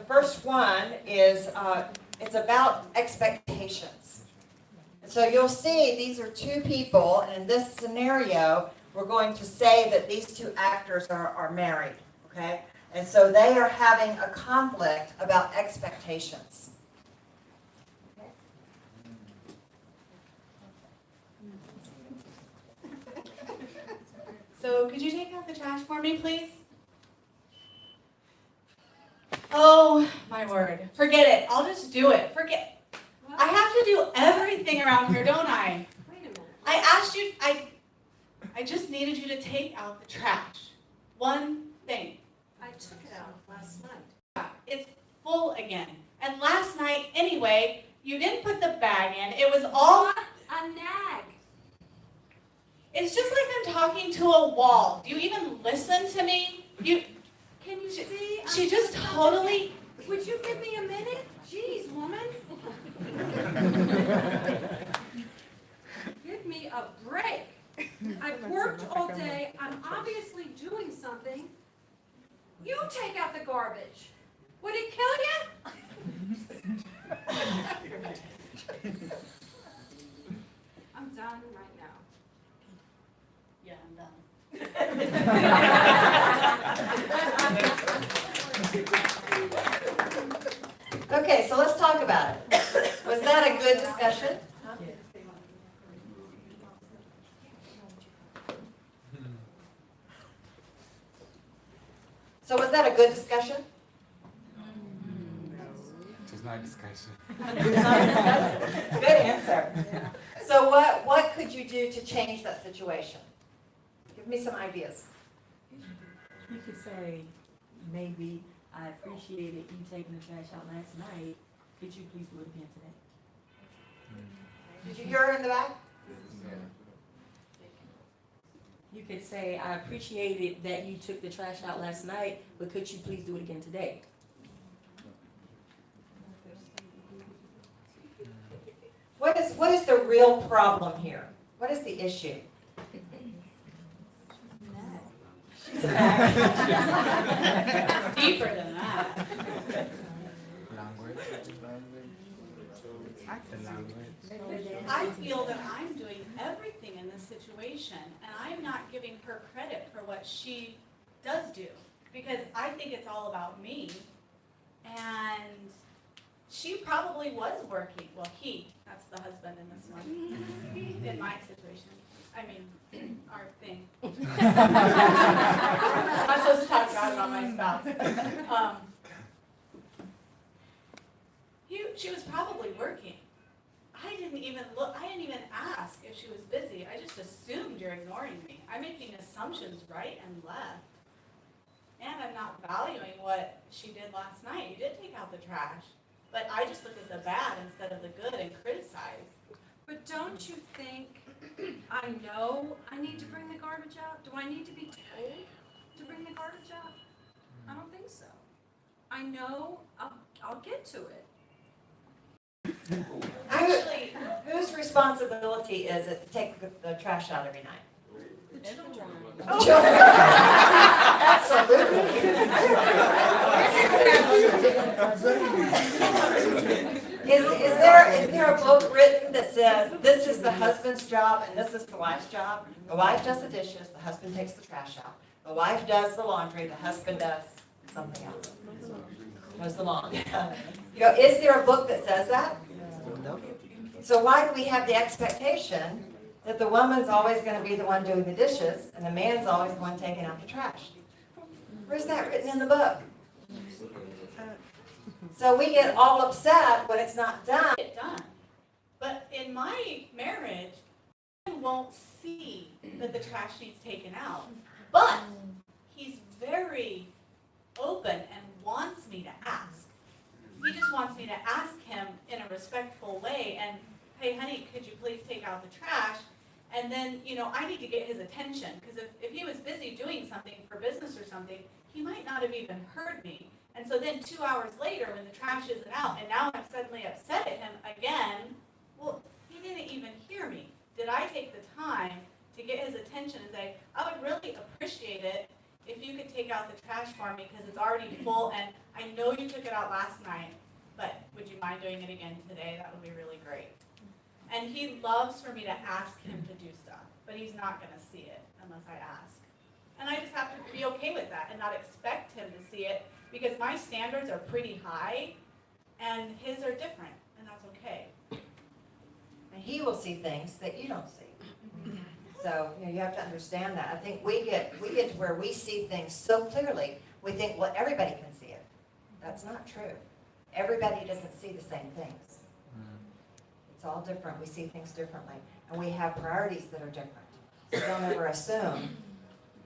The first one is, it's about expectations. So you'll see these are two people, and in this scenario, we're going to say that these two actors are married, okay? And so they are having a conflict about expectations. So could you take out the trash for me, please? Oh, my word. Forget it. I'll just do it. I have to do everything around here, don't I? Wait a minute. I asked you, I just needed you to take out the trash. One thing. I took it out last night. It's full again. And last night, anyway, you didn't put the bag in. It was all... What a nag. It's just like I'm talking to a wall. Do you even listen to me? Can you see? She just totally... Would you give me a minute? Jeez, woman. Give me a break. I've worked all day. I'm obviously doing something. You take out the garbage. Would it kill you? I'm done right now. Yeah, I'm done. Okay, so let's talk about it. Was that a good discussion? So was that a good discussion? It was not a discussion. Good answer. So what could you do to change that situation? Give me some ideas. You could say, maybe I appreciated you taking the trash out last night. Could you please do it again today? Did you hear her in the back? You could say, I appreciated that you took the trash out last night, but could you please do it again today? What is the real problem here? What is the issue? She's a nag. Deeper than that. Language. I feel that I'm doing everything in this situation, and I'm not giving her credit for what she does do, because I think it's all about me, and she probably was working, well, that's the husband in this one, in my situation. I mean, our thing. I'm not supposed to talk about my spouse. She was probably working. I didn't even ask if she was busy. I just assumed you're ignoring me. I'm making assumptions right and left. And I'm not valuing what she did last night. You did take out the trash. But I just look at the bad instead of the good and criticize. But don't you think I know I need to bring the garbage out? Do I need to be told to bring the garbage out? I don't think so. I know I'll get to it. Actually, Whose responsibility is it to take the trash out every night? The children. Children. Absolutely. Is there a book written that says this is the husband's job and this is the wife's job? The wife does the dishes, the husband takes the trash out. The wife does the laundry, the husband does something else. Mows the lawn. Is there a book that says that? So why do we have the expectation that the woman's always going to be the one doing the dishes and the man's always the one taking out the trash? Where's that written in the book? So we get all upset when it's not done. get done. But in my marriage, I won't see that the trash needs taken out. But he's very open and wants me to ask. He just wants me to ask him in a respectful way and, hey, honey, could you please take out the trash? And then, I need to get his attention, because if he was busy doing something for business or something, he might not have even heard me. And so then 2 hours later, when the trash isn't out, and now I'm suddenly upset at him again, well, he didn't even hear me. Did I take the time to get his attention and say, I would really appreciate it if you could take out the trash for me because it's already full and I I know you took it out last night, but would you mind doing it again today? That would be really great. And he loves for me to ask him to do stuff, but he's not gonna see it unless I ask. And I just have to be okay with that and not expect him to see it, because my standards are pretty high and his are different, and that's okay. And he will see things that you don't see. So, you have to understand that. I think we get to where we see things so clearly, we think, well, everybody can see it. That's not true. Everybody doesn't see the same things. It's all different. We see things differently. And we have priorities that are different. So don't ever assume.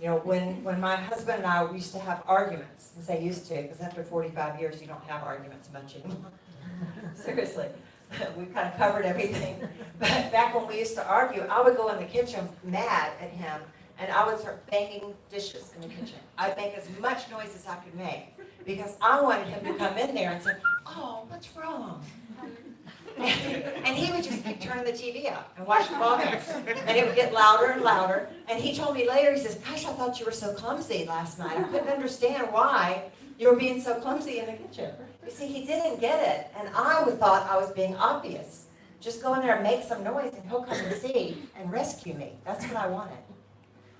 When my husband and I used to have arguments, I say used to, because after 45 years, you don't have arguments much anymore. Seriously. We kind of covered everything. But back when we used to argue, I would go in the kitchen mad at him, and I would start banging dishes in the kitchen. I'd make as much noise as I could make, because I wanted him to come in there and say, "Oh, what's wrong?" And he would just keep turning the TV up and watch the ball game. And it would get louder and louder. And he told me later, he says, "Gosh, I thought you were so clumsy last night. I couldn't understand why you were being so clumsy in the kitchen." You see, he didn't get it. And I thought I was being obvious. Just go in there and make some noise and he'll come and see and rescue me. That's what I wanted.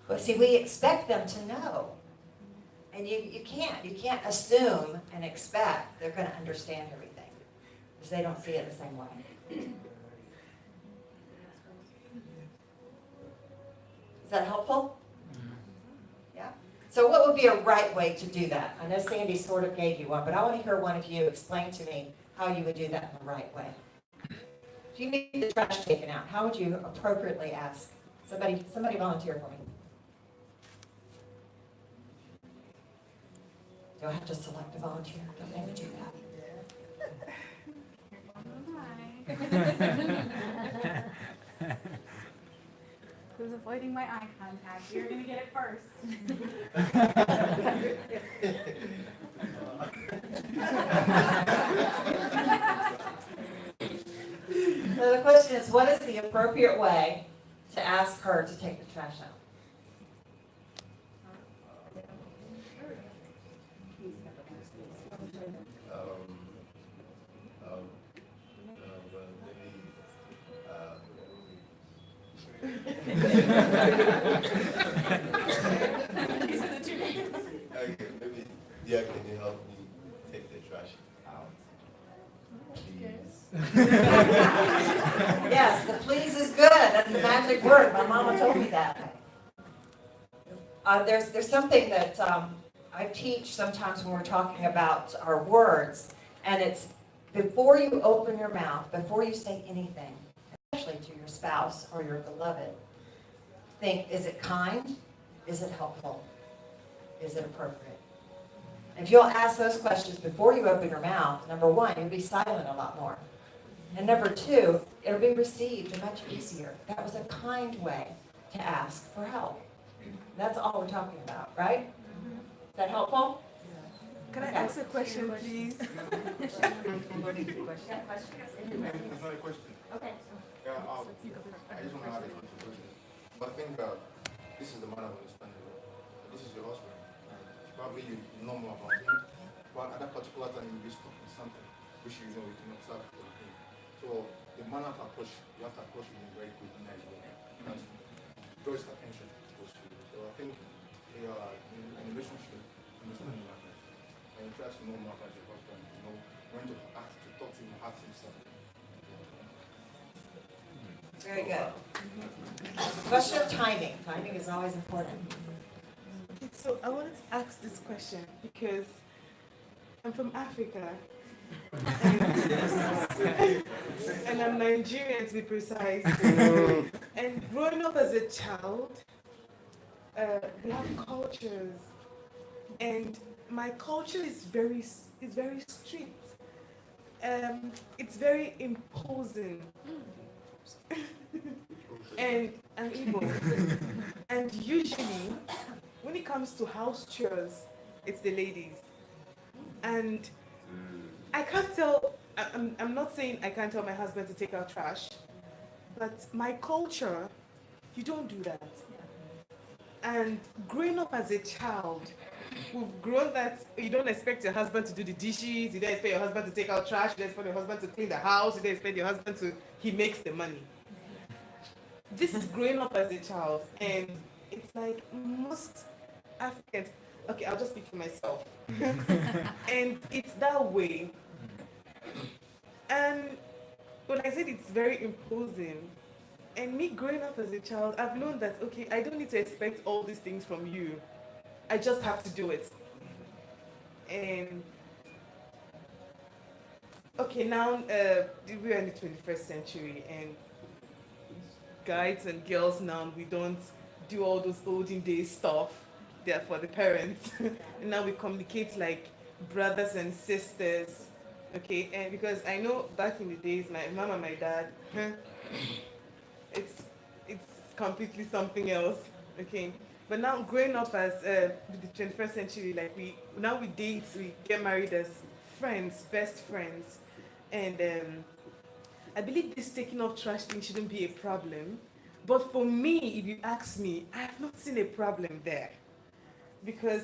But see, we expect them to know. And you can't assume and expect they're going to understand everything, because they don't see it the same way. Is that helpful? Yeah? So what would be a right way to do that? I know Sandy sort of gave you one, but I want to hear one of you explain to me how you would do that in the right way. If you need the trash taken out, how would you appropriately ask? Somebody volunteer for me. Do I have to select a volunteer? Don't make me do that. Who's avoiding my eye contact? You're gonna get it first. So the question is, what is the appropriate way to ask her to take the trash out? Okay, maybe, yeah, can you help me take the trash out? Please. Yes, the please is good. That's the magic word. My mama told me that. There's something that I teach sometimes when we're talking about our words, and it's before you open your mouth, before you say anything, especially to your spouse or your beloved, think, is it kind? Is it helpful? Is it appropriate? If you'll ask those questions before you open your mouth, number one, you'll be silent a lot more. And number two, it'll be received much easier. That was a kind way to ask for help. That's all we're talking about, right? Is that helpful? Can I ask a question, please? It's not a question. Okay. Yeah, I just want to add a question. But I think this is the man of understanding. This is your husband. Probably you know more about him. But at that particular time, you be stuck in something, which you know we can observe from him. So the manner of approach, you have to approach him in a very good, nice way. And draw his attention towards you. So I think in a relationship, understanding that. And you try to know more about your husband, when to ask, to talk to him, ask him something. Very good. Question of timing. Timing is always important. So I wanted to ask this question because I'm from Africa. And I'm Nigerian, to be precise. And growing up as a child, we have cultures, and my culture is very strict. It's very imposing. And I'm Igbo. And usually, when it comes to house chores, it's the ladies. And I can't tell, I'm not saying I can't tell my husband to take out trash, but my culture, you don't do that. And growing up as a child, we've grown that you don't expect your husband to do the dishes, you don't expect your husband to take out trash, you don't expect your husband to clean the house, you don't expect your husband to, he makes the money. This is growing up as a child, and it's like most Africans, okay, I'll just speak for myself. And it's that way. And when I said it's very imposing, and me growing up as a child, I've known that, okay, I don't need to expect all these things from you. I just have to do it. And okay, now we are in the 21st century, and guys and girls now, we don't do all those olden days stuff. They're for the parents. And now we communicate like brothers and sisters. Okay, and because I know back in the days, my mom and my dad, it's completely something else. Okay, but now growing up as the 21st century, like we date, we get married as friends, best friends, and I believe this taking off trash thing shouldn't be a problem. But for me, if you ask me, I have not seen a problem there. Because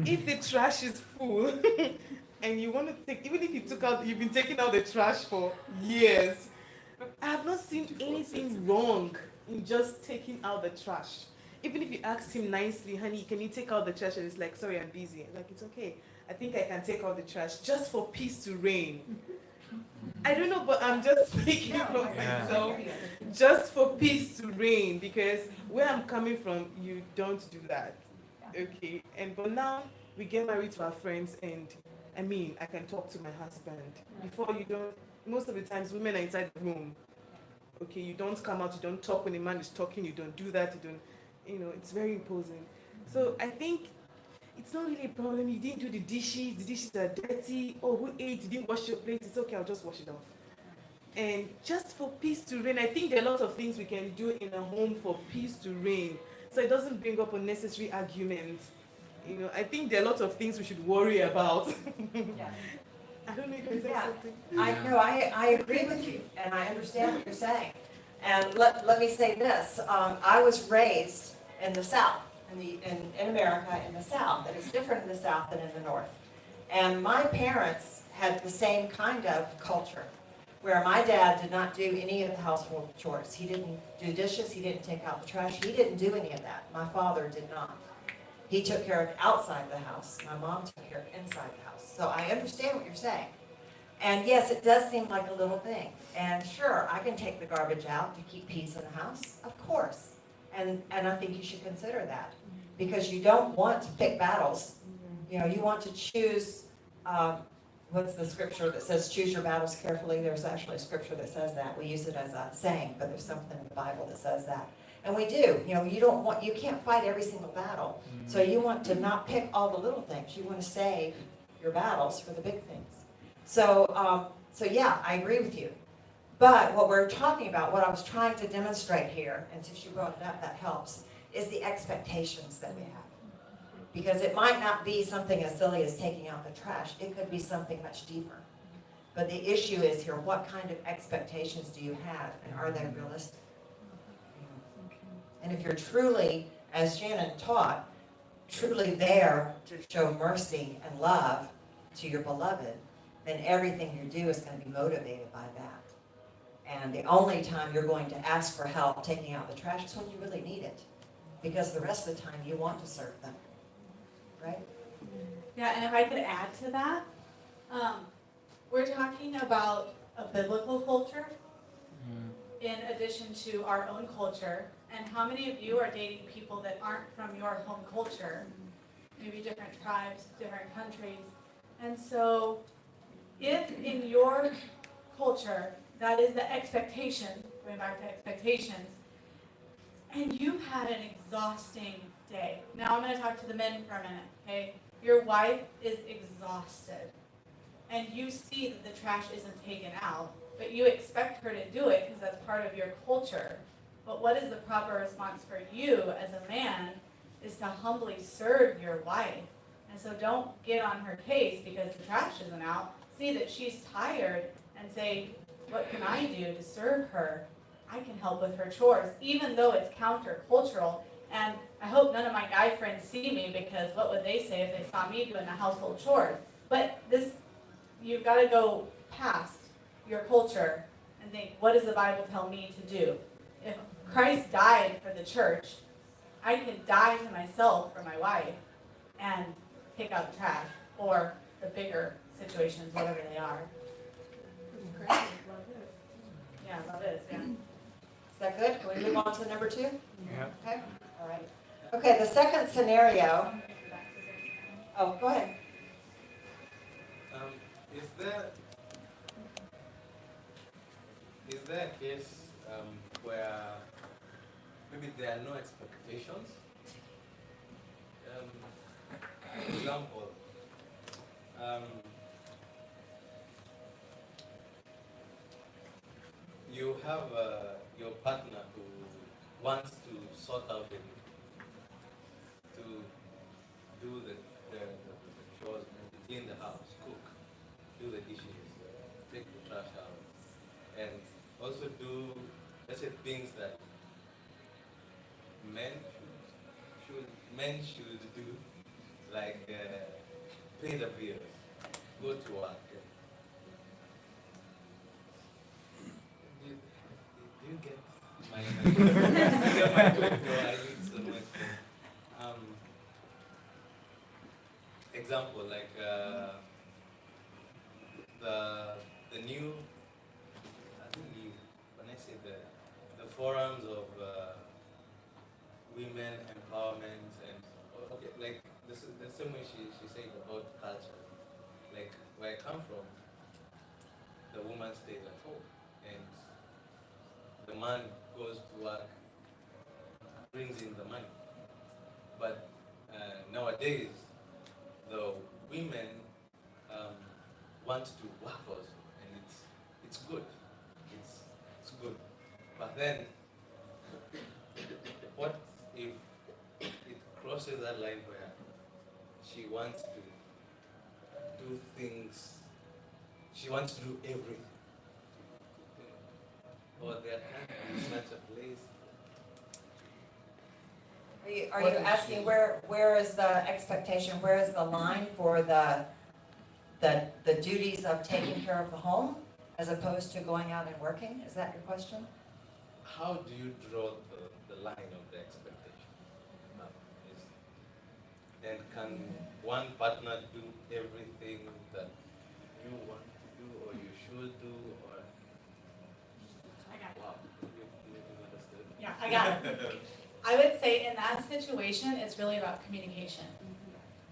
if the trash is full and you want to take, even if you've been taking out the trash for years, I have not seen anything wrong in just taking out the trash. Even if you ask him nicely, honey, can you take out the trash? And it's like, sorry, I'm busy. Like, it's okay. I think I can take out the trash just for peace to reign. I don't know, but I'm just speaking from myself. Just for peace to reign, because where I'm coming from, you don't do that. Okay, but now we get married to our friends, and I mean, I can talk to my husband. Before, you don't, most of the times women are inside the room. Okay, you don't come out, you don't talk when a man is talking, you don't do that, it's very imposing. So I think it's not really a problem. You didn't do the dishes are dirty. Oh, who ate? You didn't wash your plate. It's okay, I'll just wash it off. And just for peace to reign, I think there are a lot of things we can do in a home for peace to reign. So it doesn't bring up unnecessary arguments. I think there are a lot of things we should worry about. Yeah. I don't know if I said Yeah. something. I agree with you, and I understand what you're saying. And let me say this, I was raised in the South, in America, in the South. It is different in the South than in the North. And my parents had the same kind of culture, where my dad did not do any of the household chores. He didn't do dishes, he didn't take out the trash, he didn't do any of that. My father did not. He took care of outside the house. My mom took care of inside the house. So I understand what you're saying. And yes, it does seem like a little thing. And sure, I can take the garbage out to keep peace in the house, of course. And I think you should consider that. Because you don't want to pick battles. You want to choose, what's the scripture that says choose your battles carefully? There's actually a scripture that says that. We use it as a saying, but there's something in the Bible that says that. And we do. You can't fight every single battle. So you want to not pick all the little things. You want to save your battles for the big things. So yeah, I agree with you. But what we're talking about, what I was trying to demonstrate here, and since you brought it up, that helps, is the expectations that we have. Because it might not be something as silly as taking out the trash. It could be something much deeper. But the issue is here, what kind of expectations do you have, and are they realistic? And if you're truly, as Shannon taught, truly there to show mercy and love to your beloved, then everything you do is going to be motivated by that. And the only time you're going to ask for help taking out the trash is when you really need it. Because the rest of the time you want to serve them. Right? Yeah, and if I could add to that, we're talking about a biblical culture in addition to our own culture. And how many of you are dating people that aren't from your home culture? Maybe different tribes, different countries. And so if in your culture that is the expectation, going back to expectations, and you've had an exhausting day. Now I'm going to talk to the men for a minute, okay? Your wife is exhausted, and you see that the trash isn't taken out, but you expect her to do it because that's part of your culture. But what is the proper response for you as a man is to humbly serve your wife. And so don't get on her case because the trash isn't out. See that she's tired and say, what can I do to serve her? I can help with her chores, even though it's countercultural And I hope none of my guy friends see me, because what would they say if they saw me doing the household chores? But this, you've got to go past your culture and think, what does the Bible tell me to do? If Christ died for the church, I can die to myself for my wife and take out the trash, or the bigger situations, whatever they are. Yeah, love is, yeah. Is that good? Can we move on to number 2? Yeah. Okay, all right. Okay, the second scenario, oh, go ahead. Is there a case where maybe there are no expectations? Example, you have your partner who wants to sort out with you, to do the chores, maybe clean the house, cook, do the dishes, take the trash out, and also do, let's say, things that men should do, like pay the bills, go to work. Do you get my point? I need so much. Example, like the new, I think new, when I say the forums of women empowerment, and okay, like this is the same way she said about culture. Like where I come from, the woman stays at home and the man goes to work, brings in the money. But nowadays, the women want to work also, and it's good. It's good. But then, what if it crosses that line where she wants to do things, she wants to do everything? Or there can't be such a place. Are you asking where is the expectation, where is the line for the duties of taking care of the home as opposed to going out and working? Is that your question? How do you draw the line of the expectation? And can one partner do everything that you want to do or you should do? Or I got it. wow, you understood? Yeah, I got it. I would say in that situation, it's really about communication.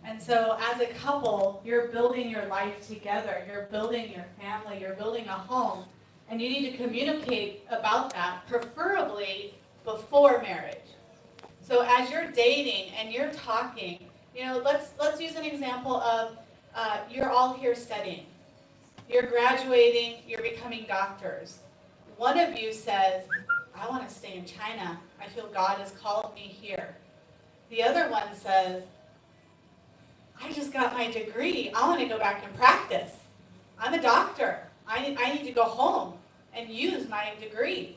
And so as a couple, you're building your life together, you're building your family, you're building a home, and you need to communicate about that, preferably before marriage. So as you're dating and you're talking, you know, let's use an example of you're all here studying. You're graduating, you're becoming doctors. One of you says, I want to stay in China. I feel God has called me here. The other one says, I just got my degree. I want to go back and practice. I'm a doctor. I need to go home and use my degree.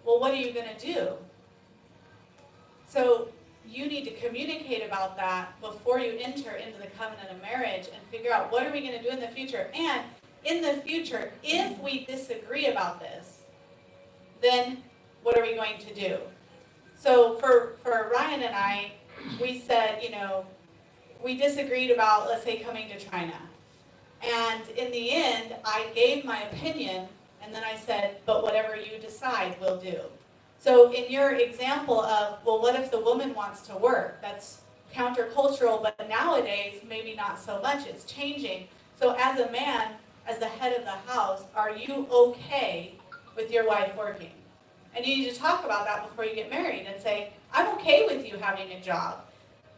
Well, what are you going to do? So you need to communicate about that before you enter into the covenant of marriage and figure out what are we going to do in the future. And in the future, if we disagree about this, then what are we going to do? So for Ryan and I, we said, you know, we disagreed about, let's say, coming to China. And in the end, I gave my opinion, and then I said, but whatever you decide, we'll do. So in your example of, well, what if the woman wants to work? That's countercultural, but nowadays, maybe not so much. It's changing. So as a man, as the head of the house, are you okay with your wife working? And you need to talk about that before you get married and say, I'm okay with you having a job.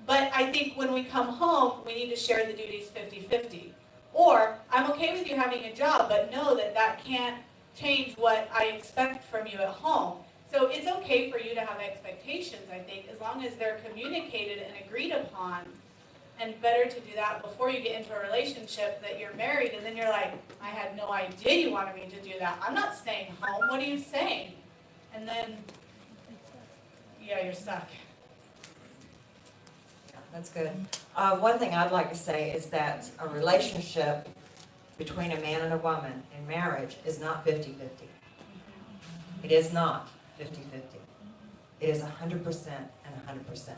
But I think when we come home, we need to share the duties 50-50. Or, I'm okay with you having a job, but know that that can't change what I expect from you at home. So it's okay for you to have expectations, I think, as long as they're communicated and agreed upon. And better to do that before you get into a relationship that you're married, and then you're like, I had no idea you wanted me to do that. I'm not staying home. What are you saying? And then, yeah, you're stuck. That's good. One thing I'd like to say is that a relationship between a man and a woman in marriage is not 50-50. It is not 50-50. It is 100% and 100%.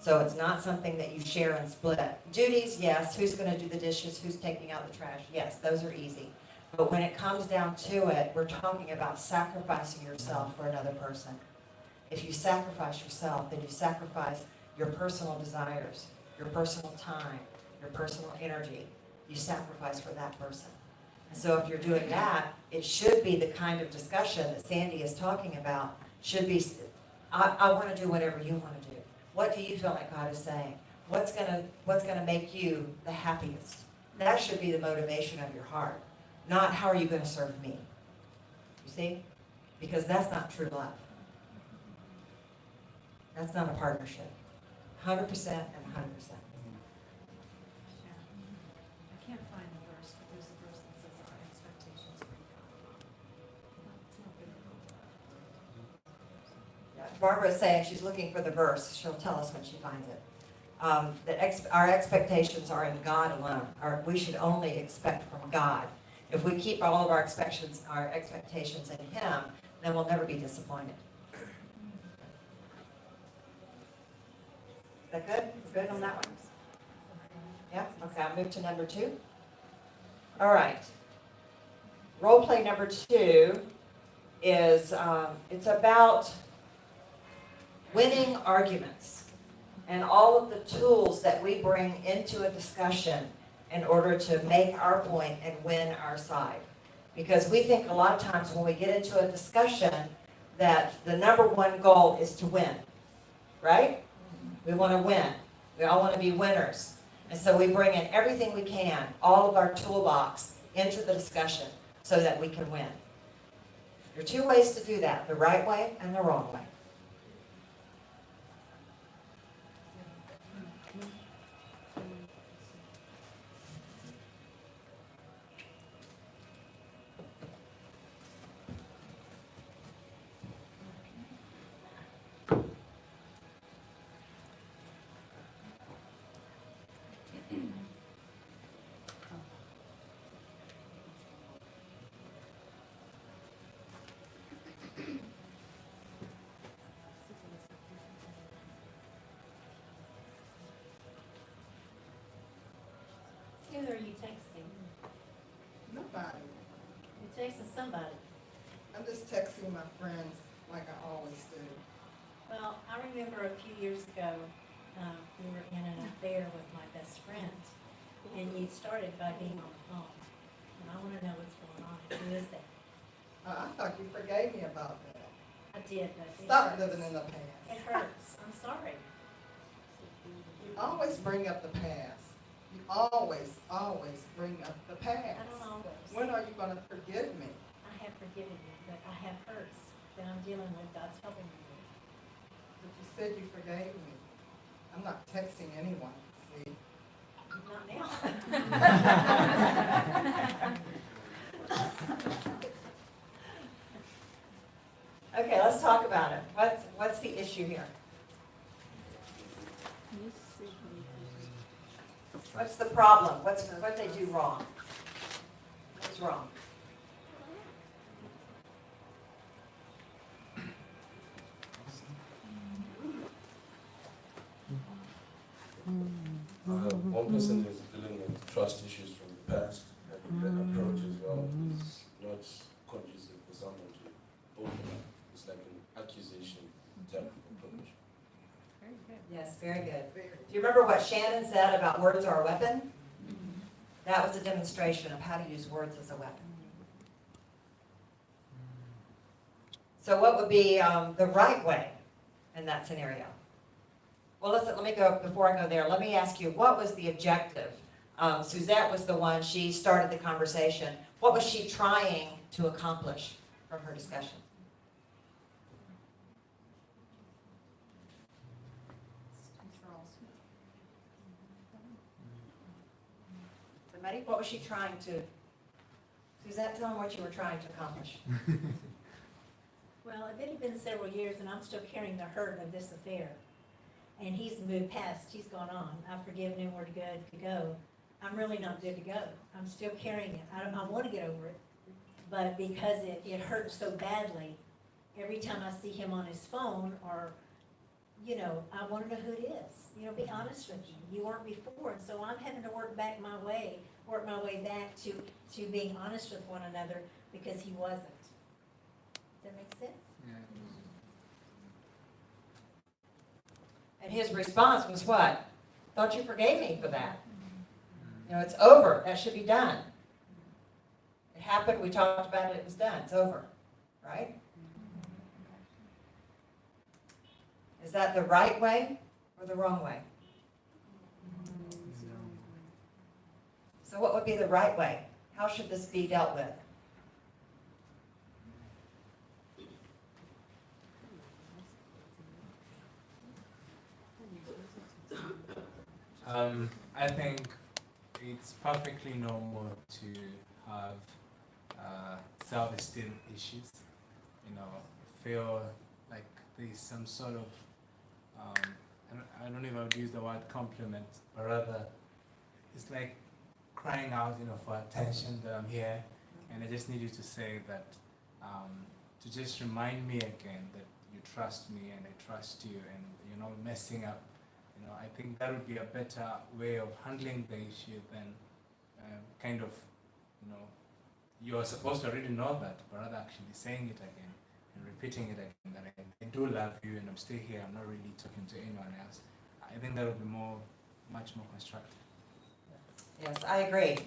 So it's not something that you share and split. Duties, yes. Who's going to do the dishes? Who's taking out the trash? Yes, those are easy. But when it comes down to it, we're talking about sacrificing yourself for another person. If you sacrifice yourself, then you sacrifice your personal desires, your personal time, your personal energy. You sacrifice for that person. And so if you're doing that, it should be the kind of discussion that Sandy is talking about. Should be, I want to do whatever you want to do. What do you feel like God is saying? What's gonna make you the happiest? That should be the motivation of your heart, not how are you going to serve me. You see? Because that's not true love. That's not a partnership. 100% and 100%. I can't find the verse, but there's a verse that says our expectations are from God. It's not biblical. Yeah, Barbara's saying she's looking for the verse. She'll tell us when she finds it. Our expectations are in God alone. We should only expect from God. If we keep all of our expectations in Him, then we'll never be disappointed. Is that good? It's good on that one? Yeah? Okay, I'll move to number 2. All right. Role play number 2 is, it's about winning arguments and all of the tools that we bring into a discussion in order to make our point and win our side. Because we think a lot of times when we get into a discussion that the number one goal is to win, right? We want to win. We all want to be winners. And so we bring in everything we can, all of our toolbox, into the discussion so that we can win. There are 2 ways to do that, the right way and the wrong way. Who are you texting? Nobody. You're texting somebody. I'm just texting my friends like I always do. Well, I remember a few years ago, we were in an affair with my best friend, and you started by being on the phone. And I want to know what's going on. Who is that? I thought you forgave me about that. I did, but it Stop hurts. living in the past. It hurts. I'm sorry. You always bring up the past. You always bring up the I past. don't always. When are you going to forgive me? I have forgiven you, but I have hurts that I'm dealing with. God's helping me with. But you said you forgave me. I'm not texting anyone, see? Not now. Okay, let's talk about it. What's the issue here? What's the problem? What they do wrong? What's wrong? One person is dealing with trust issues from the past, and the approach as well is not conducive for someone to open up. It's like an accusation type of approach. Yes, very good. Do you remember what Shannon said about words are a weapon? That was a demonstration of how to use words as a weapon. So what would be the right way in that scenario? Well, listen, let me go, before I go there, let me ask you, what was the objective? Suzette was the one, she started the conversation. What was she trying to accomplish from her discussion? Somebody, what was she trying to, Suzette, tell them what you were trying to accomplish. Well, it had been several years, and I'm still carrying the hurt of this affair. and he's moved past, he's gone on, I've forgiven him, we're good to go, I'm really not good to go. I'm still carrying it. I want to get over it, but because it hurts so badly, every time I see him on his phone or, you know, I want to know who it is. You know, be honest with you. You weren't before, and so I'm having to work my way back to being honest with one another because he wasn't. Does that make sense? And his response was what? Thought you forgave me for that. You know, it's over. That should be done. It happened. We talked about it. It was done. It's over. Right? Is that the right way or the wrong way? So what would be the right way? How should this be dealt with? I think it's perfectly normal to have self-esteem issues. You know, feel like there's some sort of I don't know if I would use the word compliment, but rather it's like crying out, you know, for attention that I'm here, and I just need you to say that, to just remind me again that you trust me and I trust you, and you're not messing up. You know, I think that would be a better way of handling the issue than kind of, you know, you're supposed to already know that, but rather actually saying it again and repeating it again, that I do love you and I'm still here, I'm not really talking to anyone else. I think that would be much more constructive. Yes, I agree.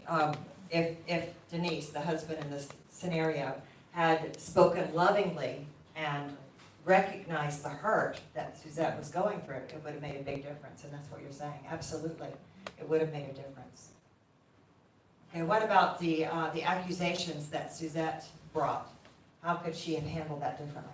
If Denise, the husband in this scenario, had spoken lovingly and recognized the hurt that Suzette was going through, it would have made a big difference, and that's what you're saying. Absolutely, it would have made a difference. Okay, what about the accusations that Suzette brought? How could she have handled that differently?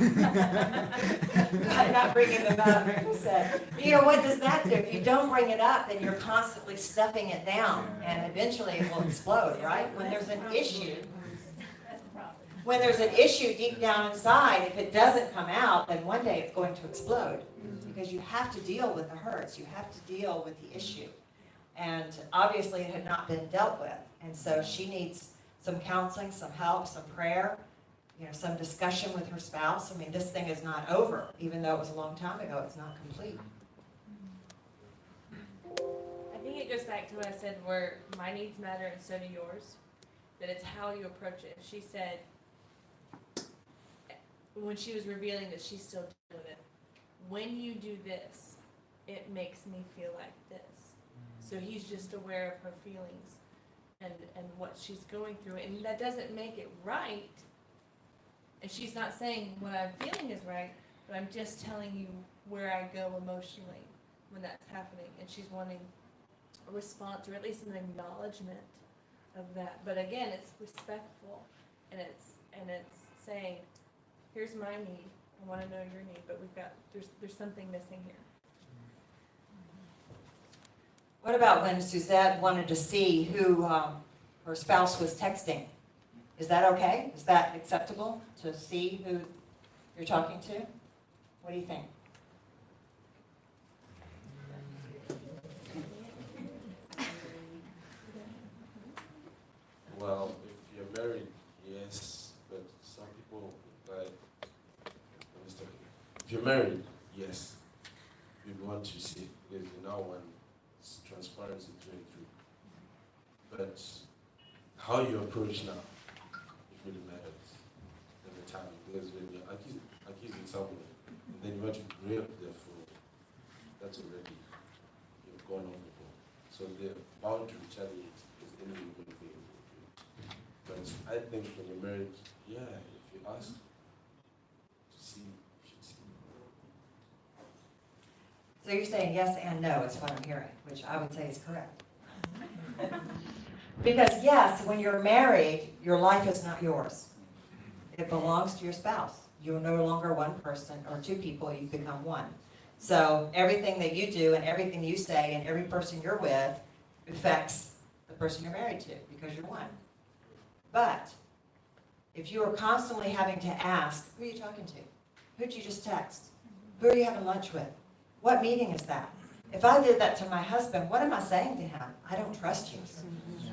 I'm not bringing them up. You said, you know, what does that do? If you don't bring it up, then you're constantly stuffing it down, and eventually it will explode, right? When there's an issue, deep down inside, if it doesn't come out, then one day it's going to explode, because you have to deal with the hurts. You have to deal with the issue, and obviously it had not been dealt with, and so she needs some counseling, some help, some prayer. You know, some discussion with her spouse. I mean, this thing is not over. Even though it was a long time ago, it's not complete. I think it goes back to what I said, where my needs matter and so do yours. That it's how you approach it. She said, when she was revealing that she's still dealing with it, when you do this, it makes me feel like this. So he's just aware of her feelings and what she's going through. And that doesn't make it right. And she's not saying what I'm feeling is right, but I'm just telling you where I go emotionally when that's happening. And she's wanting a response, or at least an acknowledgement of that. But again, it's respectful, and it's saying, here's my need. I want to know your need, but there's something missing here. What about when Suzette wanted to see who her spouse was texting? Is that okay? Is that acceptable to see who you're talking to? What do you think? Well, if you're married, yes, but some people, like, if you're married, yes, you'd want to see, because you now want transparency through and through. But how you approach now, it really matters at the time, because when you're accusing someone, and then you want to grab their phone, that's already, you've gone overboard. So they're bound to retaliate as any human being would do. But I think when you're married, yeah, if you ask to see, you should see. So you're saying yes and no is what I'm hearing, which I would say is correct. Because yes, when you're married, your life is not yours. It belongs to your spouse. You're no longer one person or two people, you become one. So everything that you do and everything you say and every person you're with affects the person you're married to, because you're one. But If you are constantly having to ask, who are you talking to? Who'd you just text? Who are you having lunch with? What meeting is that? If I did that to my husband, what am I saying to him? I don't trust you. Yeah.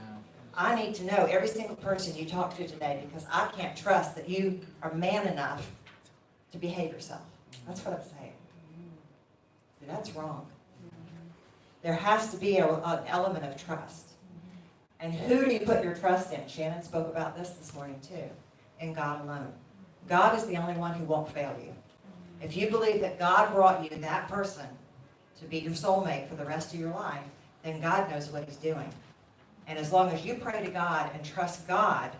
I need to know every single person you talk to today because I can't trust that you are man enough to behave yourself. That's what I'm saying. See, that's wrong. There has to be an element of trust. And who do you put your trust in? Shannon spoke about this morning too. In God alone. God is the only one who won't fail you. If you believe that God brought you that person to be your soulmate for the rest of your life, then God knows what he's doing. And as long as you pray to God and trust God,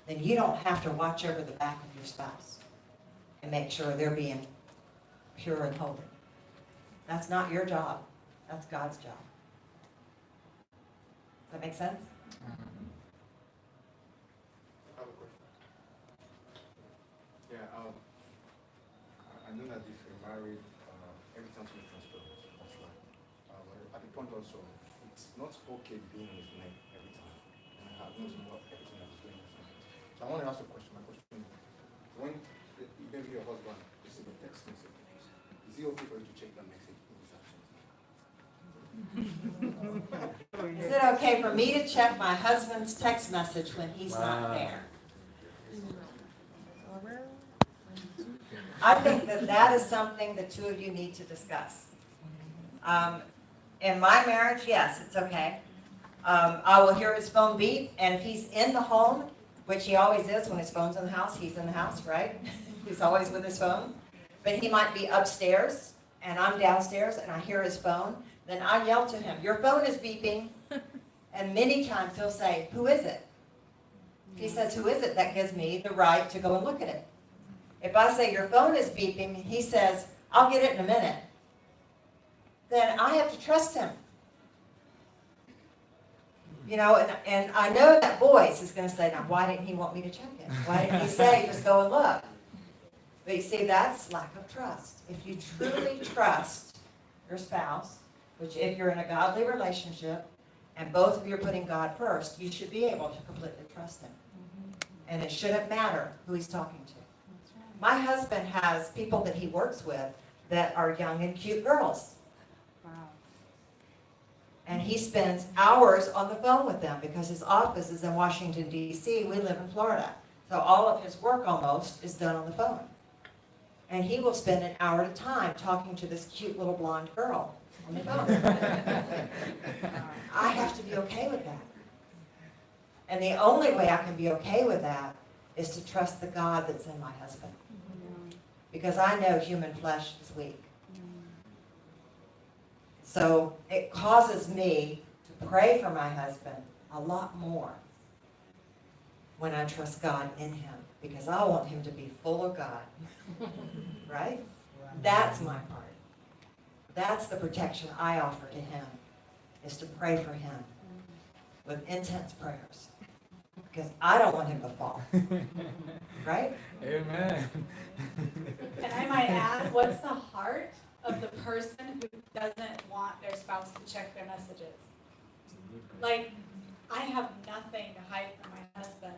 then you don't have to watch over the back of your spouse and make sure they're being pure and holy. That's not your job. That's God's job. Does that make sense? I have a question. Yeah, I know that if you're married, everything has to be transparent. That's right. But at the point also, it's not okay being on his neck every time. And I have known what everything that is going on. So I want to ask a question. My question is, when maybe your husband receives a text message, is it okay for you to check that message in his absence? Is it okay for me to check my husband's text message when he's not there? I think that that is something the two of you need to discuss. In my marriage, yes, it's okay. I will hear his phone beep, and if he's in the home, which he always is when his phone's in the house, he's in the house, right? He's always with his phone. But he might be upstairs, and I'm downstairs, and I hear his phone. Then I yell to him, your phone is beeping. And many times he'll say, who is it? If he says, who is it? That gives me the right to go and look at it. If I say, your phone is beeping, and he says, I'll get it in a minute, then I have to trust him. You know, and I know that voice is going to say, now, why didn't he want me to check it? Why didn't he say, just go and look? But you see, that's lack of trust. If you truly trust your spouse, which if you're in a godly relationship, and both of you are putting God first, you should be able to completely trust him. And it shouldn't matter who he's talking to. My husband has people that he works with that are young and cute girls. Wow. And he spends hours on the phone with them because his office is in Washington, D.C. We live in Florida. So all of his work almost is done on the phone. And he will spend an hour at a time talking to this cute little blonde girl on the phone. I have to be okay with that. And the only way I can be okay with that is to trust the God that's in my husband. Because I know human flesh is weak. So it causes me to pray for my husband a lot more when I trust God in him. Because I want him to be full of God. Right? That's my part. That's the protection I offer to him, is to pray for him with intense prayers. Because I don't want him to fall. Right? Amen. And I might add, what's the heart of the person who doesn't want their spouse to check their messages? Like, I have nothing to hide from my husband.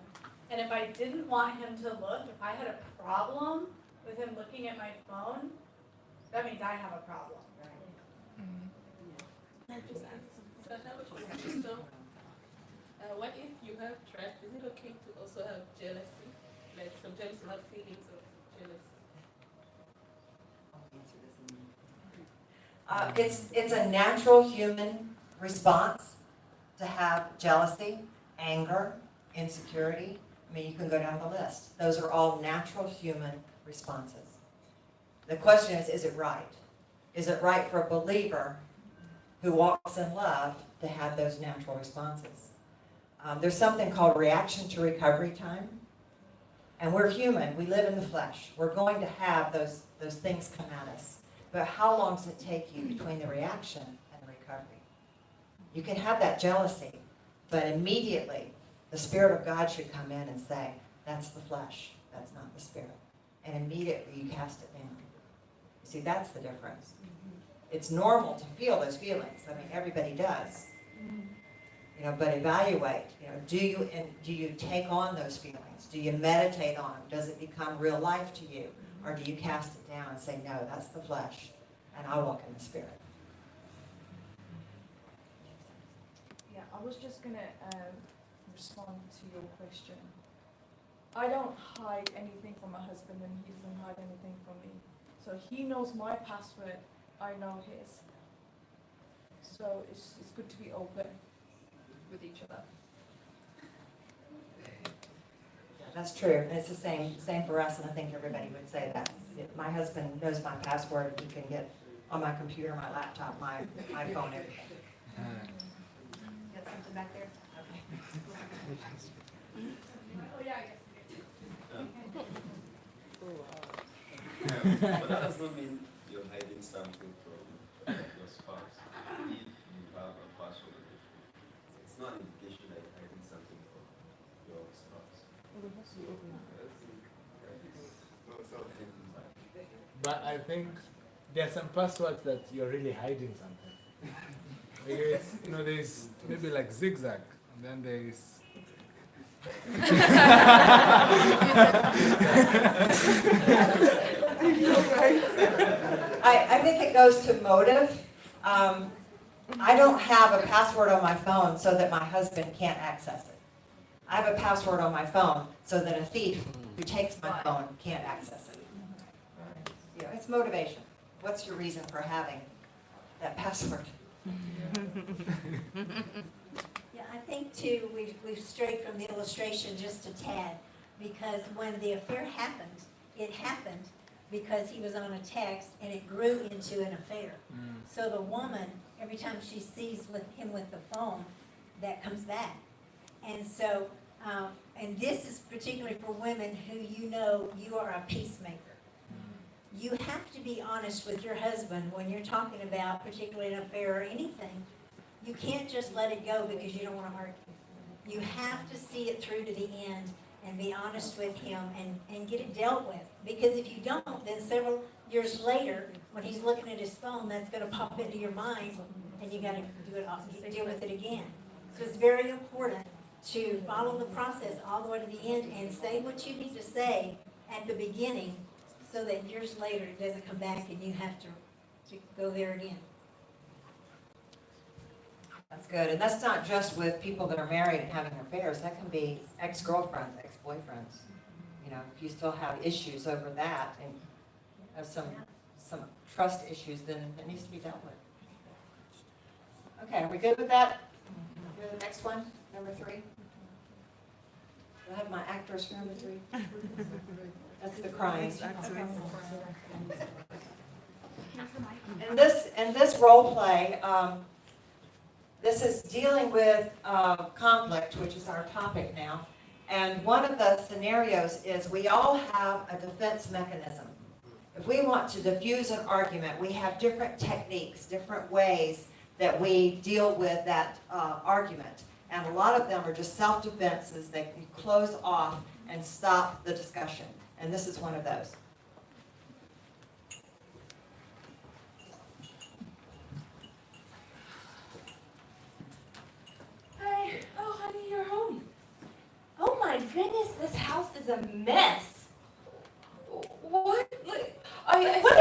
And if I didn't want him to look, if I had a problem with him looking at my phone, that means I have a problem. So I have a question. So, what if you have trust? Is it okay to also have jealousy? Like sometimes you have feelings of jealousy. It's a natural human response to have jealousy, anger, insecurity. I mean, you can go down the list. Those are all natural human responses. The question is it right? Is it right for a believer who walks in love to have those natural responses? There's something called reaction to recovery time. And we're human. We live in the flesh. We're going to have those things come at us. But how long does it take you between the reaction and the recovery? You can have that jealousy, but immediately the Spirit of God should come in and say, that's the flesh, that's not the Spirit. And immediately you cast it down. You see, that's the difference. It's normal to feel those feelings. I mean, everybody does. but evaluate, do you take on those feelings? Do you meditate on them? Does it become real life to you? Or do you cast it down and say, no, that's the flesh, and I walk in the spirit? Yeah, I was just gonna respond to your question. I don't hide anything from my husband and he doesn't hide anything from me. So he knows my password, I know his. So it's good to be open with each other. Yeah, that's true, and it's the same for us, and I think everybody would say that. My husband knows my password, he can get on my computer, my laptop, my phone, everything. Got something back there? Okay. Oh, yeah, I guess. But that does not mean you're hiding something from your spouse. If you have a password, it's not an indication that you're hiding something from your spouse. But I think there are some passwords that you're really hiding something. There's maybe like zigzag, and then there's. I think it goes to motive. I don't have a password on my phone so that my husband can't access it. I have a password on my phone so that a thief who takes my phone can't access it. It's motivation. What's your reason for having that password? Yeah, I think too, we've strayed from the illustration just a tad, because when the affair happened, it happened because he was on a text and it grew into an affair. So the woman, every time she sees him with the phone, that comes back. And so, and this is particularly for women who you are a peacemaker. You have to be honest with your husband when you're talking about particularly an affair or anything. You can't just let it go because you don't want to argue. You have to see it through to the end and be honest with him and get it dealt with. Because if you don't, then several years later, when he's looking at his phone, that's going to pop into your mind and you got to deal with it again. So it's very important to follow the process all the way to the end and say what you need to say at the beginning so that years later it doesn't come back and you have to go there again. That's good. And that's not just with people that are married and having affairs. That can be ex-girlfriends, ex-boyfriends. If you still have issues over that and have some trust issues, then it needs to be dealt with. Okay, are we good with that? Go to the next one, number 3. Do I have my actors for number 3? That's the crying. And this role play, this is dealing with conflict, which is our topic now. And one of the scenarios is we all have a defense mechanism. If we want to diffuse an argument, we have different techniques, different ways that we deal with that argument. And a lot of them are just self-defenses. They can close off and stop the discussion. And this is one of those. Hi. Oh, honey, you're home. Oh my goodness, this house is a mess. What? What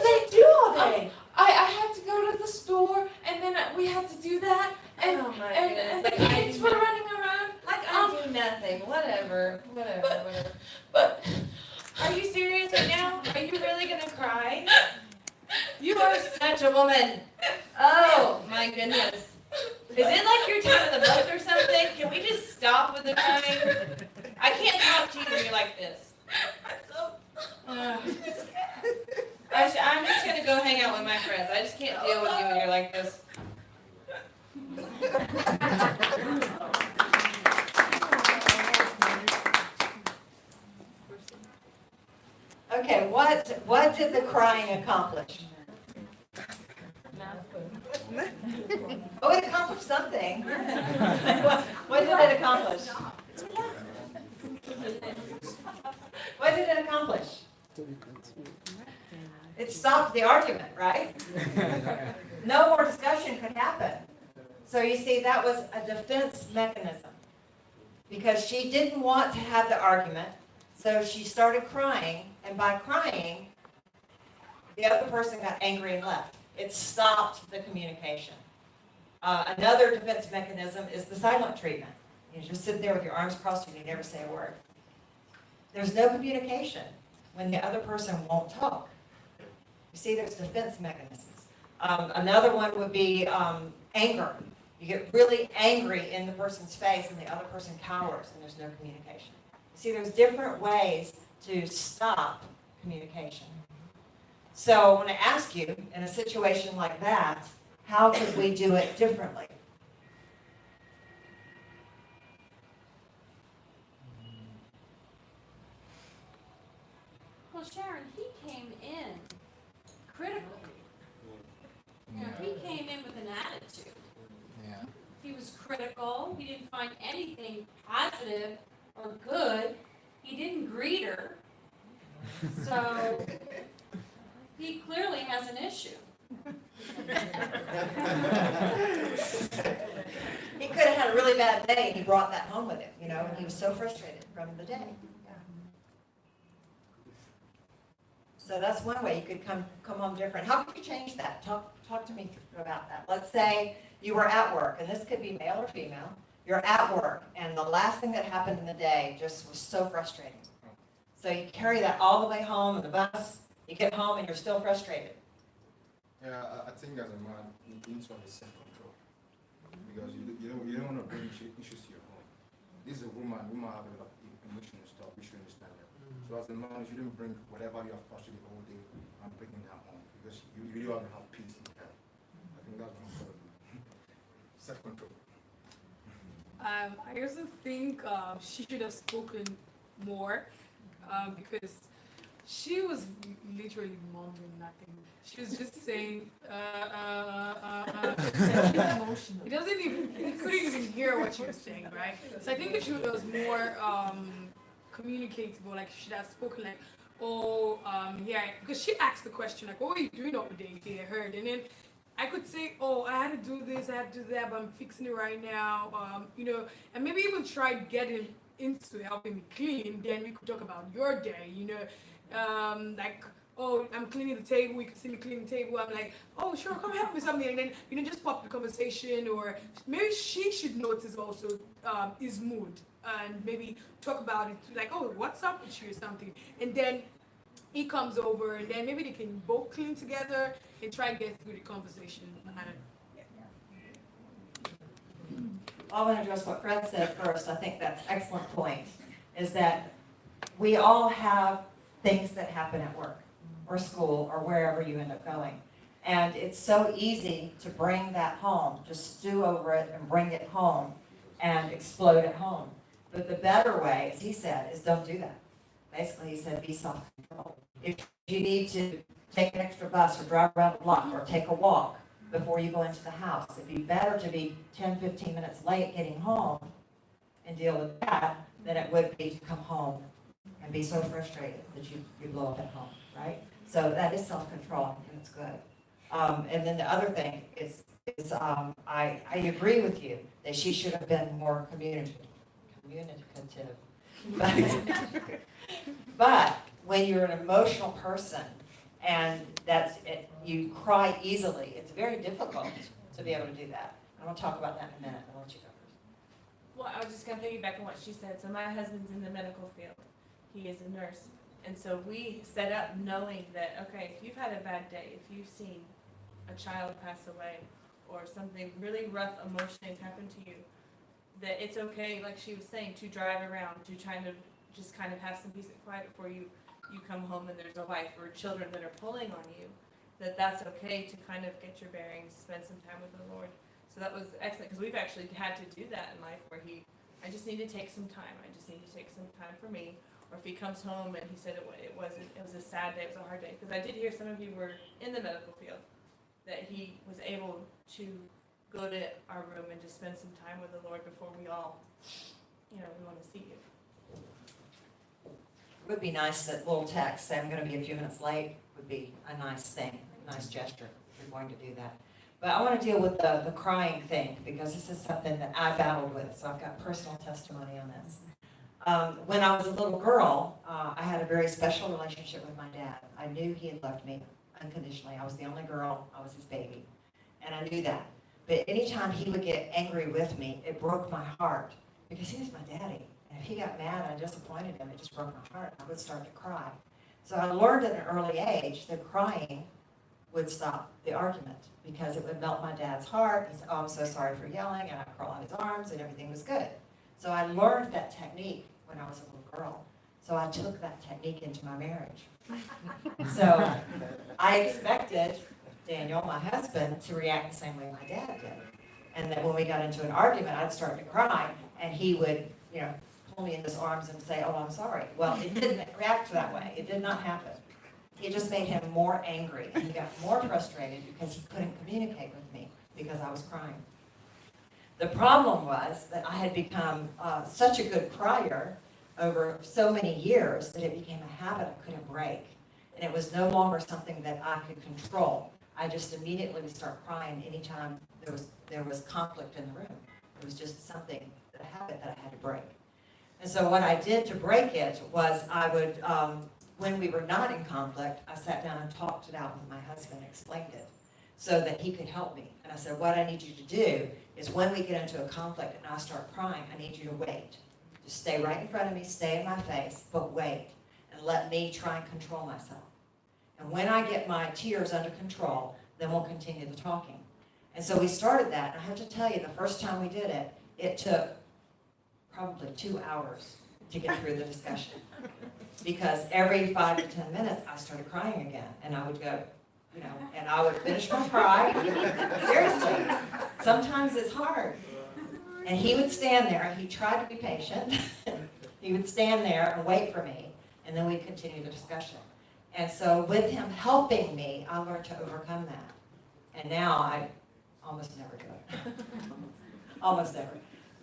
did you do all day? I had to go to the store, and then we had to do that, and Oh my and the goodness. kids were running around. Like I do nothing. Whatever. But Are you serious right now? Are you really gonna cry? You are such a woman. Oh my goodness. Is it like your time of the month or something? Can we just stop with the crying? I can't talk to you when you're like this. I'm just gonna go hang out with my friends. I just can't deal with you when you're like this. Okay, what did the crying accomplish? Oh, it accomplished something. What did it accomplish? What did it accomplish? It stopped the argument, right? No more discussion could happen. So you see, that was a defense mechanism. Because she didn't want to have the argument, so she started crying, and by crying, the other person got angry and left. It stopped the communication. Another defense mechanism is the silent treatment. You just sit there with your arms crossed and you never say a word. There's no communication when the other person won't talk. You see, there's defense mechanisms. Another one would be anger. You get really angry in the person's face and the other person cowers and there's no communication. You see, there's different ways to stop communication. So I want to ask you, in a situation like that, how could we do it differently? Well, Sharon, he came in critical. You know, he came in with an attitude. Yeah. He was critical. He didn't find anything positive or good. He didn't greet her. So he clearly has an issue. He could have had a really bad day and he brought that home with him, you know, and he was so frustrated from the day. So that's one way you could come home different. How could you change that? Talk to me about that. Let's say you were at work, and this could be male or female. You're at work, and the last thing that happened in the day just was so frustrating. So you carry that all the way home in the bus, you get home and you're still frustrated. Yeah, I think as a man, you need to have a self-control. Because you don't want to bring issues to your home. This is a woman have a lot of emotional stuff, you should understand that. So as a man, you shouldn't bring whatever you have frustrated the whole day and bring it down home. Because you really want to have peace in hell. I think that's one part of it. Self-control. I also think she should have spoken more because she was literally mumbling nothing. She was just saying, He doesn't even, he couldn't even hear what she was saying, right? So I think if she was more communicative, or like she should have spoken like, yeah, because she asked the question like, what are you doing all day? She heard, and then I could say, I had to do this, I had to do that, but I'm fixing it right now, you know, and maybe even try getting into helping me clean. Then we could talk about your day, you know, like, I'm cleaning the table, you can see me cleaning the table, I'm like, sure, come help me something, and then, you know, just pop the conversation, or maybe she should notice also his mood, and maybe talk about it, like, what's up with you or something, and then he comes over, and then maybe they can both clean together and try to get through the conversation. I want to address what Fred said first. I think that's an excellent point, is that we all have things that happen at work or school or wherever you end up going. And it's so easy to bring that home, just stew over it and bring it home and explode at home. But the better way, as he said, is don't do that. Basically, he said, be self-controlled. If you need to take an extra bus or drive around the block or take a walk before you go into the house, it'd be better to be 10, 15 minutes late getting home and deal with that than it would be to come home and be so frustrated that you blow up at home, right? So that is self-control, and it's good. And then the other thing is I agree with you that she should have been more communicative. But when you're an emotional person and that's it, you cry easily, it's very difficult to be able to do that. I want to talk about that in a minute. I'll let you go first. Well, I was just going to piggyback on what she said. So my husband's in the medical field. He is a nurse. And so we set up knowing that, okay, if you've had a bad day, if you've seen a child pass away or something really rough emotionally has happened to you, that it's okay, like she was saying, to drive around, to try to just kind of have some peace and quiet before you come home and there's a wife or children that are pulling on you, that's okay to kind of get your bearings, spend some time with the Lord. So that was excellent, because we've actually had to do that in life where I just need to take some time. I just need to take some time for me. Or if he comes home and he said it was a sad day, it was a hard day. Because I did hear some of you were in the medical field, that he was able to go to our room and just spend some time with the Lord before we all, we want to see you. It would be nice that little text, say I'm going to be a few minutes late, would be a nice thing, a nice gesture if you're going to do that. But I want to deal with the crying thing because this is something that I battled with, so I've got personal testimony on this. When I was a little girl, I had a very special relationship with my dad. I knew he had loved me unconditionally. I was the only girl, I was his baby, and I knew that. But anytime he would get angry with me, it broke my heart because he was my daddy. And if he got mad and I disappointed him, it just broke my heart. I would start to cry. So I learned at an early age that crying would stop the argument because it would melt my dad's heart. He said, oh, I'm so sorry for yelling, and I'd crawl on his arms and everything was good. So I learned that technique when I was a little girl. So I took that technique into my marriage. So I expected Daniel, my husband, to react the same way my dad did. And then when we got into an argument, I'd start to cry, and he would, pull me in his arms and say, oh, I'm sorry. Well, it didn't react that way. It did not happen. It just made him more angry, and he got more frustrated because he couldn't communicate with me because I was crying. The problem was that I had become such a good crier over so many years that it became a habit I couldn't break. And it was no longer something that I could control. I just immediately would start crying anytime there was conflict in the room. It was just something, a habit that I had to break. And so what I did to break it was I would, when we were not in conflict, I sat down and talked it out with my husband, explained it, so that he could help me. And I said, what I need you to do is when we get into a conflict and I start crying, I need you to wait. Just stay right in front of me, stay in my face, but wait, and let me try and control myself. And when I get my tears under control, then we'll continue the talking. And so we started that, and I have to tell you, the first time we did it, it took probably 2 hours to get through the discussion. Because every 5 to 10 minutes, I started crying again, and I would go, and I would finish my cry. Seriously, sometimes it's hard. And he would stand there, he tried to be patient. He would stand there and wait for me, and then we'd continue the discussion. And so with him helping me, I learned to overcome that. And now I almost never do it. Almost never.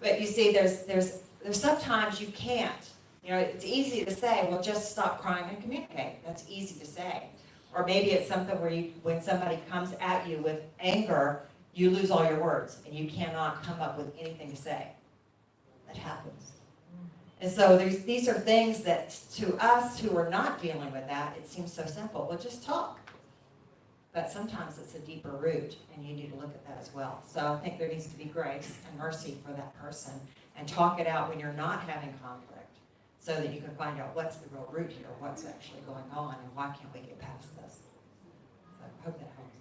But you see, there's sometimes you can't. It's easy to say, well, just stop crying and communicate. That's easy to say. Or maybe it's something where when somebody comes at you with anger, you lose all your words and you cannot come up with anything to say. That happens. And so these are things that to us who are not dealing with that, it seems so simple. Well, just talk. But sometimes it's a deeper root, and you need to look at that as well. So I think there needs to be grace and mercy for that person, and talk it out when you're not having conflict, so that you can find out what's the real root here, what's actually going on, and why can't we get past this. So I hope that helps.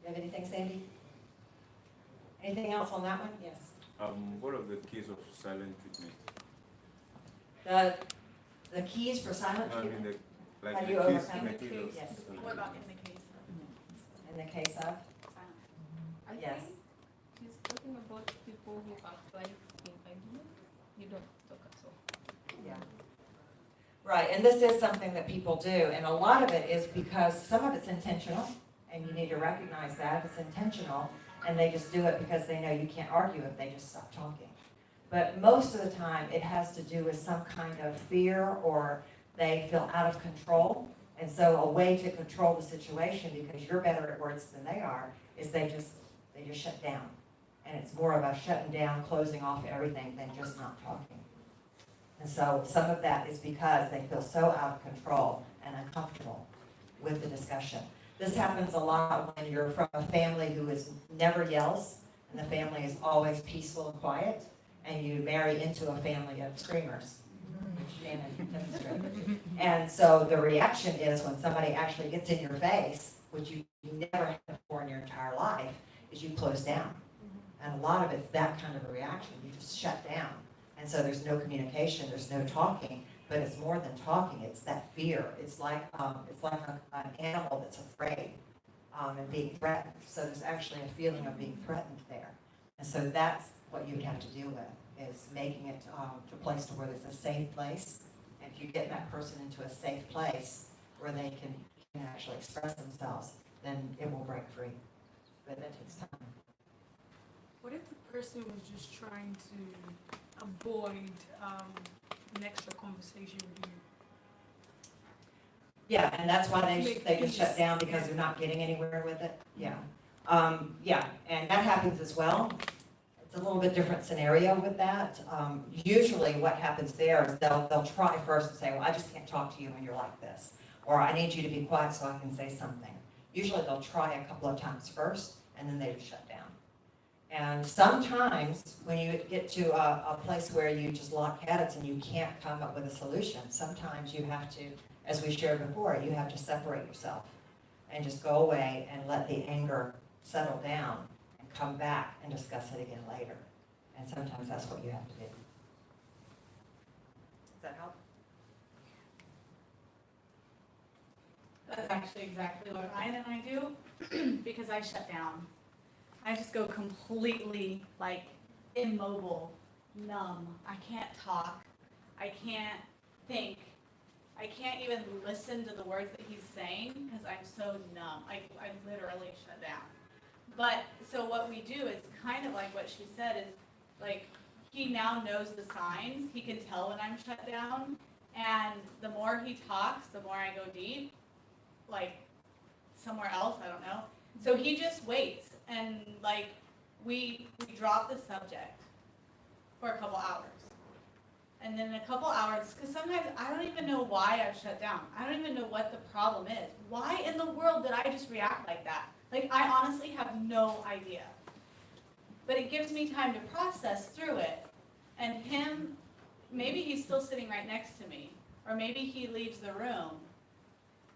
You have anything, Sandy? Anything else on that one? Yes. What of the case of silent treatment? The keys for silent No, I mean treatment? like How the do you case overcome it? material. Yes. What about in the case? In the case of? I Yes. think she's talking about people who have fights in arguments. You don't talk at all. Yeah. Right, and this is something that people do, and a lot of it is because some of it's intentional, and you need to recognize that it's intentional, and they just do it because they know you can't argue if they just stop talking. But most of the time, it has to do with some kind of fear, or they feel out of control, and so a way to control the situation, because you're better at words than they are, is they just shut down. And it's more about shutting down, closing off everything than just not talking. And so some of that is because they feel so out of control and uncomfortable with the discussion. This happens a lot when you're from a family who never yells, and the family is always peaceful and quiet, and you marry into a family of screamers. And so the reaction is when somebody actually gets in your face, which you never had before in your entire life, is you close down. And a lot of it's that kind of a reaction. You just shut down. And so there's no communication, there's no talking, but it's more than talking, it's that fear. It's like an animal that's afraid and being threatened. So there's actually a feeling of being threatened there. And so that's what you would have to deal with, is making it to a place to where there's a safe place. And if you get that person into a safe place where they can actually express themselves, then it will break free. But that takes time. What if the person was just trying to avoid an extra conversation with you? Yeah, and that's why To make they just shut peace. down because they're not getting anywhere with it, yeah. Yeah, and that happens as well. It's a little bit different scenario with that. Usually what happens there is they'll try first to say, well, I just can't talk to you when you're like this. Or I need you to be quiet so I can say something. Usually they'll try a couple of times first and then they just shut down. And sometimes when you get to a place where you just lock heads and you can't come up with a solution, sometimes you have to, as we shared before, you have to separate yourself and just go away and let the anger settle down and come back and discuss it again later. And sometimes that's what you have to do. Does that help? That's actually exactly what Ryan and I do, because I shut down. I just go completely, like, immobile, numb. I can't talk. I can't think. I can't even listen to the words that he's saying because I'm so numb. I literally shut down. But, so what we do is kind of like what she said is, like, he now knows the signs. He can tell when I'm shut down. And the more he talks, the more I go deep, like, somewhere else, I don't know. So he just waits, and, like, we drop the subject for a couple hours. And then in a couple hours, because sometimes I don't even know why I've shut down. I don't even know what the problem is. Why in the world did I just react like that? Like, I honestly have no idea. But it gives me time to process through it. And him, maybe he's still sitting right next to me, or maybe he leaves the room.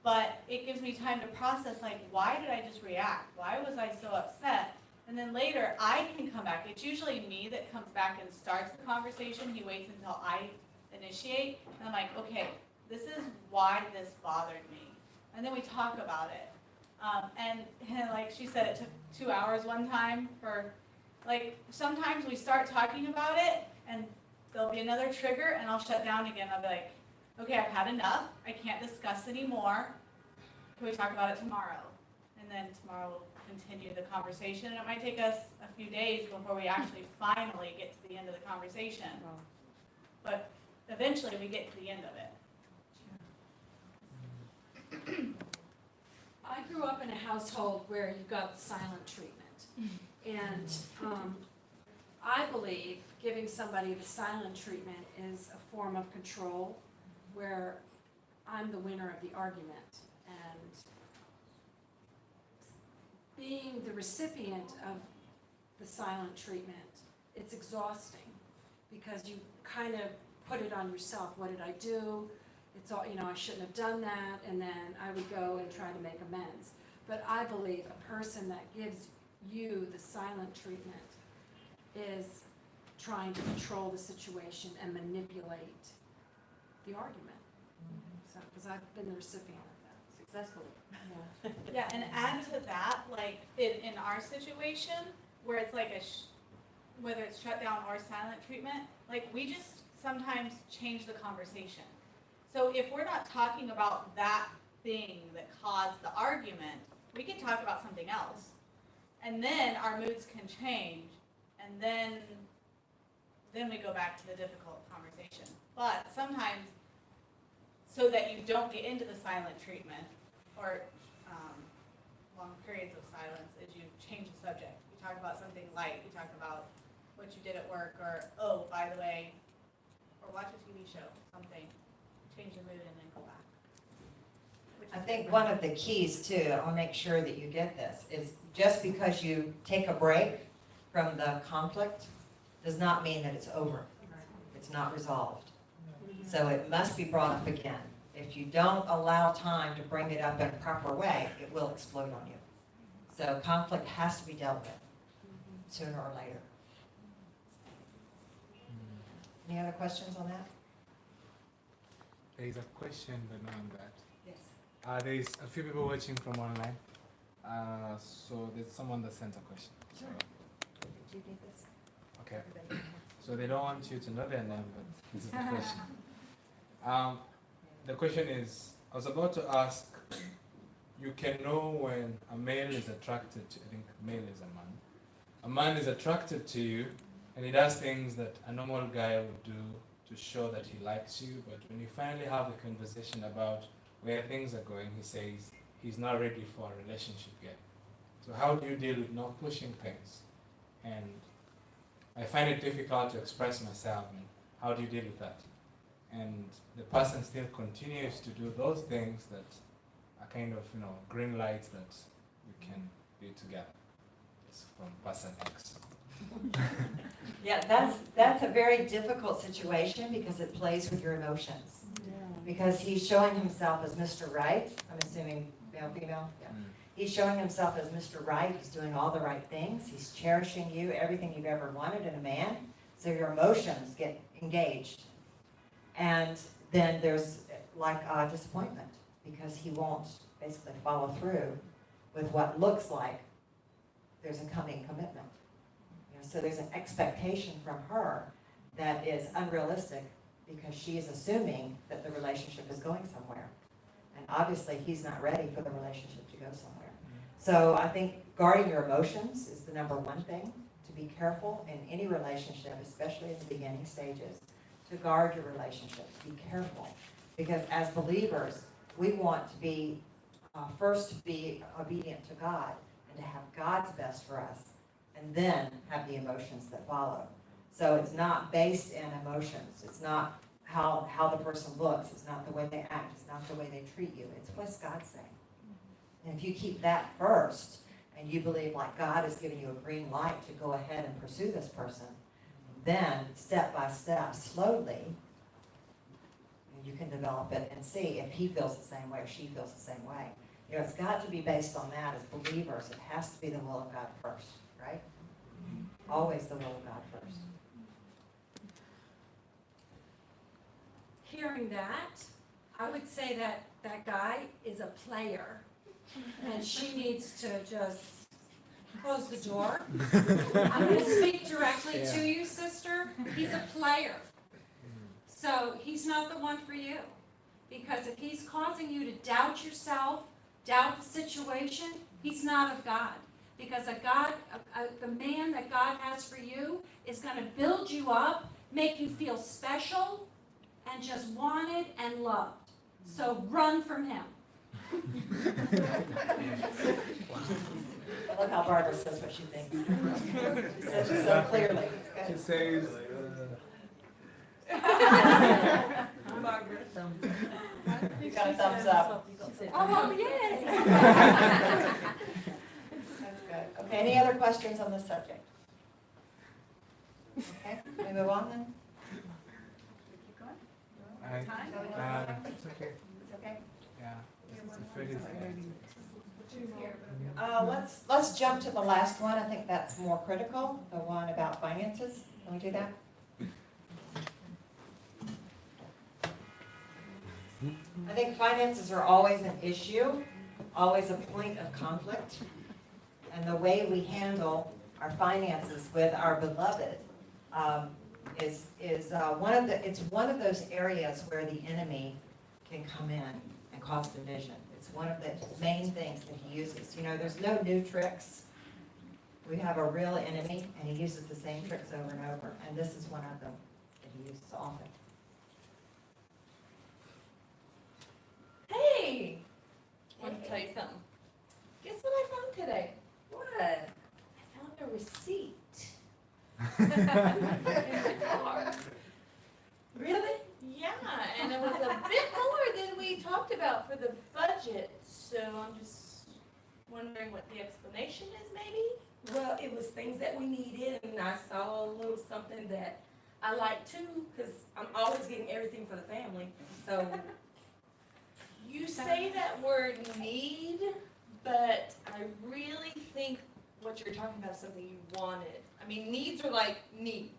But it gives me time to process, like, why did I just react? Why was I so upset? And then later, I can come back. It's usually me that comes back and starts the conversation. He waits until I initiate. And I'm like, okay, this is why this bothered me. And then we talk about it. And like she said, it took 2 hours one time for, like, sometimes we start talking about it, and there'll be another trigger, and I'll shut down again. I'll be like, okay, I've had enough. I can't discuss anymore. Can we talk about it tomorrow? And then tomorrow we'll continue the conversation. And it might take us a few days before we actually finally get to the end of the conversation. But eventually we get to the end of it. I grew up in a household where you got the silent treatment. And I believe giving somebody the silent treatment is a form of control where I'm the winner of the argument. And being the recipient of the silent treatment, it's exhausting because you kind of put it on yourself. What did I do? It's all, I shouldn't have done that, and then I would go and try to make amends. But I believe a person that gives you the silent treatment is trying to control the situation and manipulate the argument. So, because I've been the recipient of that successfully. Yeah. Yeah, and add to that, like, in our situation, where it's like whether it's shut down or silent treatment, like, we just sometimes change the conversation. So if we're not talking about that thing that caused the argument, we can talk about something else. And then our moods can change, and then we go back to the difficult conversation. But sometimes, so that you don't get into the silent treatment or long periods of silence, is you change the subject. You talk about something light. You talk about what you did at work, or, oh, by the way, or watch a TV show, something. Change the mood and then go back. I think one of the keys too, I'll make sure that you get this, is just because you take a break from the conflict does not mean that it's over. It's not resolved. So it must be brought up again. If you don't allow time to bring it up in a proper way, it will explode on you. So conflict has to be dealt with sooner or later. Any other questions on that? There is a question, but not on that. Yes. There is a few people watching from online. So there's someone that sent a question. Sure. Do you need this? Okay. So they don't want you to know their name, but this is the question. The question is, I was about to ask, you can know when a male is attracted to, I think male is a man. A man is attracted to you, and he does things that a normal guy would do to show that he likes you, but when you finally have a conversation about where things are going, he says he's not ready for a relationship yet. So how do you deal with not pushing things? And I find it difficult to express myself, and how do you deal with that? And the person still continues to do those things that are kind of, green lights that we can be together. It's from person X. Yeah, that's a very difficult situation because it plays with your emotions. Because he's showing himself as Mr. Right, I'm assuming male, female, yeah. He's showing himself as Mr. Right, he's doing all the right things, he's cherishing you, everything you've ever wanted in a man, so your emotions get engaged. And then there's like disappointment, because he won't basically follow through with what looks like there's a coming commitment. So there's an expectation from her that is unrealistic, because she is assuming that the relationship is going somewhere. And obviously, he's not ready for the relationship to go somewhere. So I think guarding your emotions is the number one thing, to be careful in any relationship, especially in the beginning stages, to guard your relationship. Be careful. Because as believers, we want to be, first to be obedient to God and to have God's best for us, and then have the emotions that follow. So it's not based in emotions. It's not how the person looks. It's not the way they act. It's not the way they treat you. It's what's God saying. And if you keep that first, and you believe like God has given you a green light to go ahead and pursue this person, then step by step, slowly, you can develop it and see if he feels the same way or she feels the same way. It's got to be based on that as believers. It has to be the will of God first, right? Always the will of God first. Hearing that, I would say that that guy is a player, and she needs to just close the door. I'm going to speak directly to you, sister. He's a player. So he's not the one for you. Because if he's causing you to doubt yourself, doubt the situation, he's not of God. Because the man that God has for you is going to build you up, make you feel special, and just wanted and loved. So run from him. I love how Barbara says what she thinks. She says it so clearly. She says, Barbara. You got a thumbs up. Oh, yay! That's good. Okay, any other questions on this subject? Okay, we move on then? Keep going? it's okay. It's okay? Yeah. It's Let's jump to the last one. I think that's more critical, the one about finances. Can we do that? I think finances are always an issue, always a point of conflict. And the way we handle our finances with our beloved is one of those areas where the enemy can come in and cause division. It's one of the main things that he uses. There's no new tricks. We have a real enemy, and he uses the same tricks over and over. And this is one of them that he uses often. Hey! I want to tell you something. Guess what I found today? What? I found a receipt. In the car. Really? Yeah, and it was a bit more than we talked about for the budget, so I'm just wondering what the explanation is, maybe? Well, it was things that we needed, and I saw a little something that I like too, because I'm always getting everything for the family, so. You say that word need, but I really think what you're talking about is something you wanted. I mean, needs are like needs.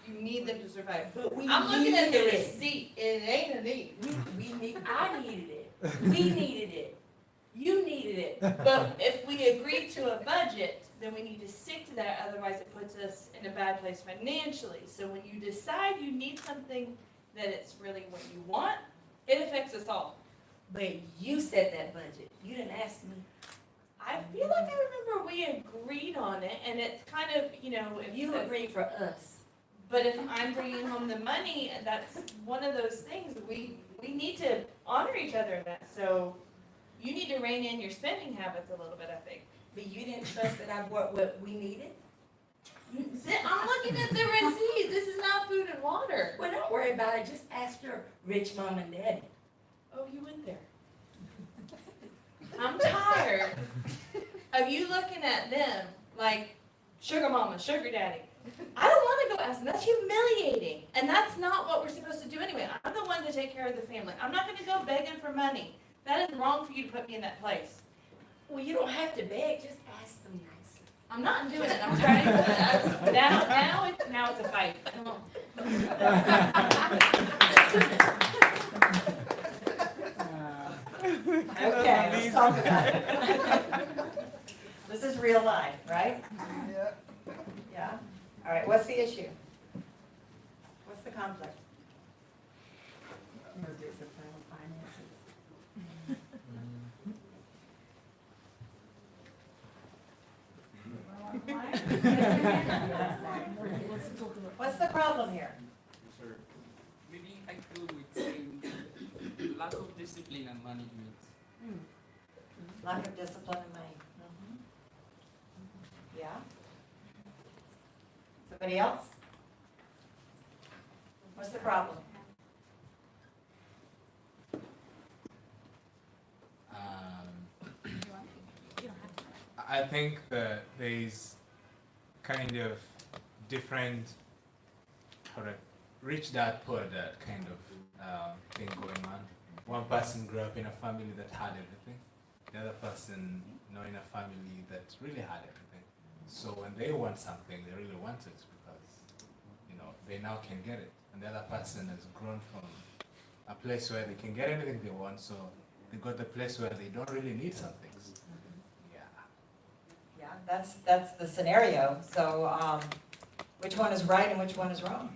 You need them to survive. But I'm looking at the needed it. receipt. It ain't a need. I needed it. We needed it. You needed it. But if we agree to a budget, then we need to stick to that. Otherwise, it puts us in a bad place financially. So when you decide you need something that it's really what you want, it affects us all. But you set that budget. You didn't ask me. I feel like I remember we agreed on it, and it's kind of, if You agreed for us. But if I'm bringing home the money, that's one of those things, we need to honor each other in that. So you need to rein in your spending habits a little bit, I think. But you didn't trust that I bought what we needed? I'm looking at the receipt. This is not food and water. Well, don't worry about it. Just ask your rich mom and daddy. Oh, you went there. I'm tired of you looking at them like sugar mama, sugar daddy. I don't want to go ask them. That's humiliating. And that's not what we're supposed to do anyway. I'm the one to take care of the family. I'm not going to go begging for money. That is wrong for you to put me in that place. Well, you don't have to beg. Just ask them nicely. I'm not doing it. I'm trying to. Now it's a fight. Come on. Okay, let's talk about it. This is real life, right? Yeah. Yeah? All right, what's the issue? What's the conflict? No discipline of finances. What's the problem here? Sure. Maybe I go with saying lack of discipline and management. Lack of discipline and money. Yeah? Somebody else? What's the problem? I think that there's kind of different, or a rich dad, poor dad kind of thing going on. One person grew up in a family that had everything. The other person, in a family that really had everything. So when they want something, they really want it because, they now can get it. And the other person has grown from a place where they can get anything they want, so they got the place where they don't really need some things. Yeah, that's the scenario. So, which one is right and which one is wrong?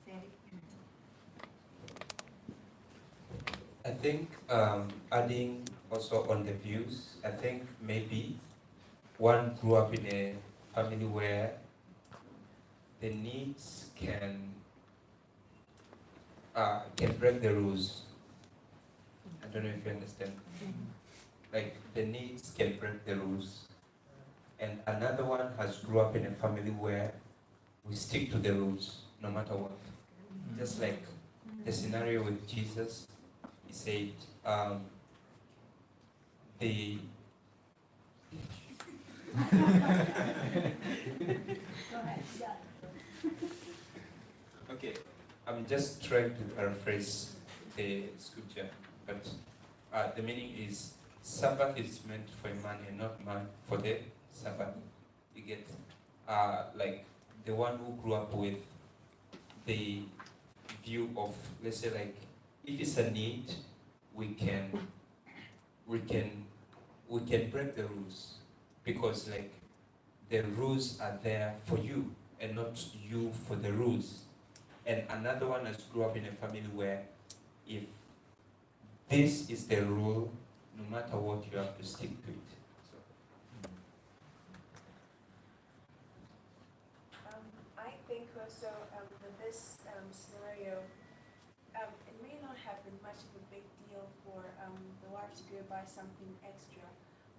Sandy? I think adding also on the views, I think maybe one grew up in a family where the needs can break the rules. I don't know if you understand. Like the needs can break the rules. And another one has grew up in a family where we stick to the rules no matter what. Just like the scenario with Jesus, he said, Okay, I'm just trying to paraphrase the scripture, but the meaning is Sabbath is meant for a man and not man for the Sabbath. You get, like the one who grew up with the view of, let's say, like if it's a need, we can break the rules because like the rules are there for you and not you for the rules. And another one has grew up in a family where if this is the rule, no matter what, you have to stick to it. So. I think also with this scenario, it may not have been much of a big deal for the wife to go buy something extra,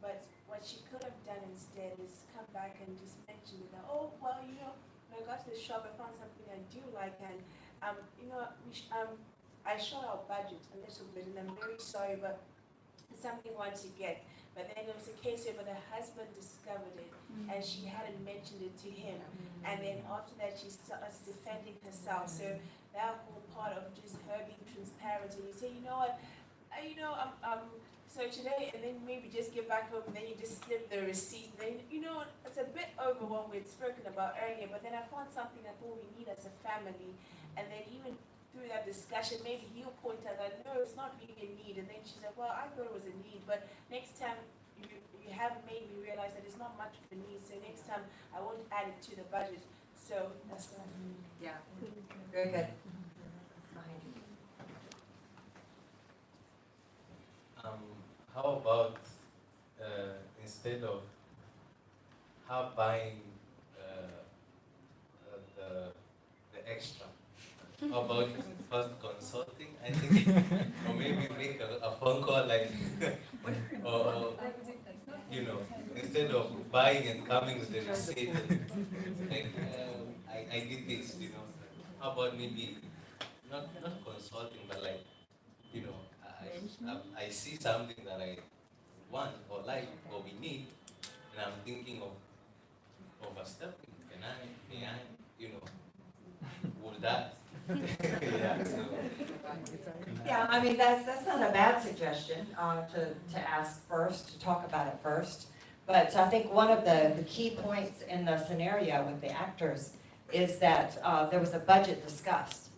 but what she could have done instead is come back and just mention it. Oh, well, when I got to the shop, I found something I do like, and I shot our budget a little bit, and I'm very sorry, but it's something I want to get. But then there was a case where the husband discovered it, and she hadn't mentioned it to him. And then after that, she starts defending herself. So that whole part of just her being transparent, and you say, you know what, so today, and then maybe just get back home, and then you just slip the receipt. And then, it's a bit over what we'd spoken about earlier, but then I found something I thought we need as a family. And then even through that discussion, maybe he'll point out that, no, it's not really a need. And then she's like, well, I thought it was a need, but next time you have made me realize that it's not much of a need, so next time I won't add it to the budget. So that's what I mean. Yeah, very good. How about instead of her buying the extra, about first consulting, I think, or maybe make a phone call like, or you know, instead of buying and coming with the receipt, like I did this, you know. How about maybe not consulting, but like, you know, I see something that I want or like or we need, and I'm thinking of overstepping. May I, you know, would that? Yeah. So. Yeah, I mean, that's not a bad suggestion, to ask first, to talk about it first. But I think one of the key points in the scenario with the actors is that there was a budget discussed.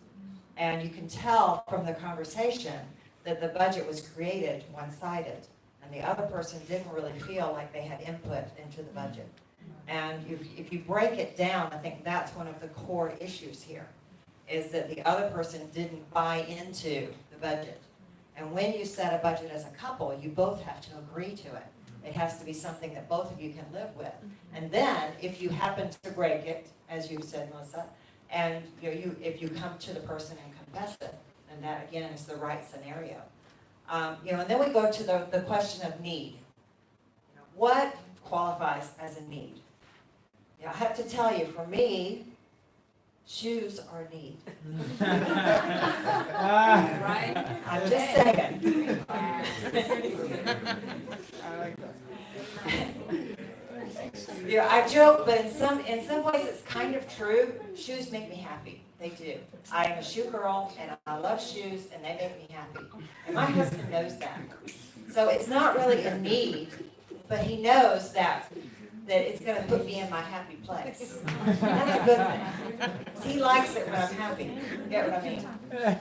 And you can tell from the conversation that the budget was created one-sided. And the other person didn't really feel like they had input into the budget. And if you break it down, I think that's one of the core issues here, is that the other person didn't buy into the budget. And when you set a budget as a couple, you both have to agree to it. It has to be something that both of you can live with. And then, if you happen to break it, as you said, Melissa, and if you come to the person and confess it, and that again is the right scenario. And then we go to the question of need. What qualifies as a need? I have to tell you, for me, shoes are a need. Right? I'm just saying. I like that. I joke, but in some ways it's kind of true. Shoes make me happy. They do. I am a shoe girl, and I love shoes, and they make me happy. And my husband knows that. So it's not really a need, but he knows that it's going to put me in my happy place. That's a good thing. He likes it when I'm happy. You get what I mean?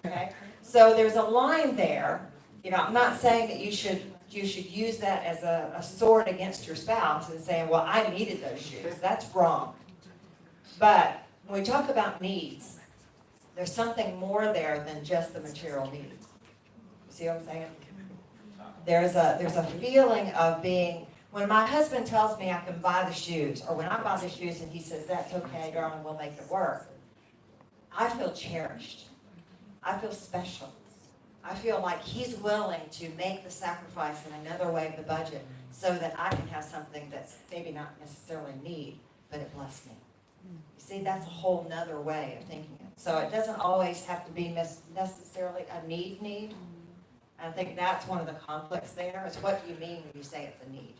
Okay? So there's a line there. I'm not saying that you should use that as a sword against your spouse and saying, well, I needed those shoes. That's wrong. But when we talk about needs, there's something more there than just the material needs. See what I'm saying? There's a feeling of being, when my husband tells me I can buy the shoes, or when I buy the shoes and he says, that's okay, darling, we'll make it work, I feel cherished. I feel special. I feel like he's willing to make the sacrifice in another way of the budget so that I can have something that's maybe not necessarily need, but it bless me. You see, that's a whole nother way of thinking it. So it doesn't always have to be necessarily a need. I think that's one of the conflicts there, is what do you mean when you say it's a need?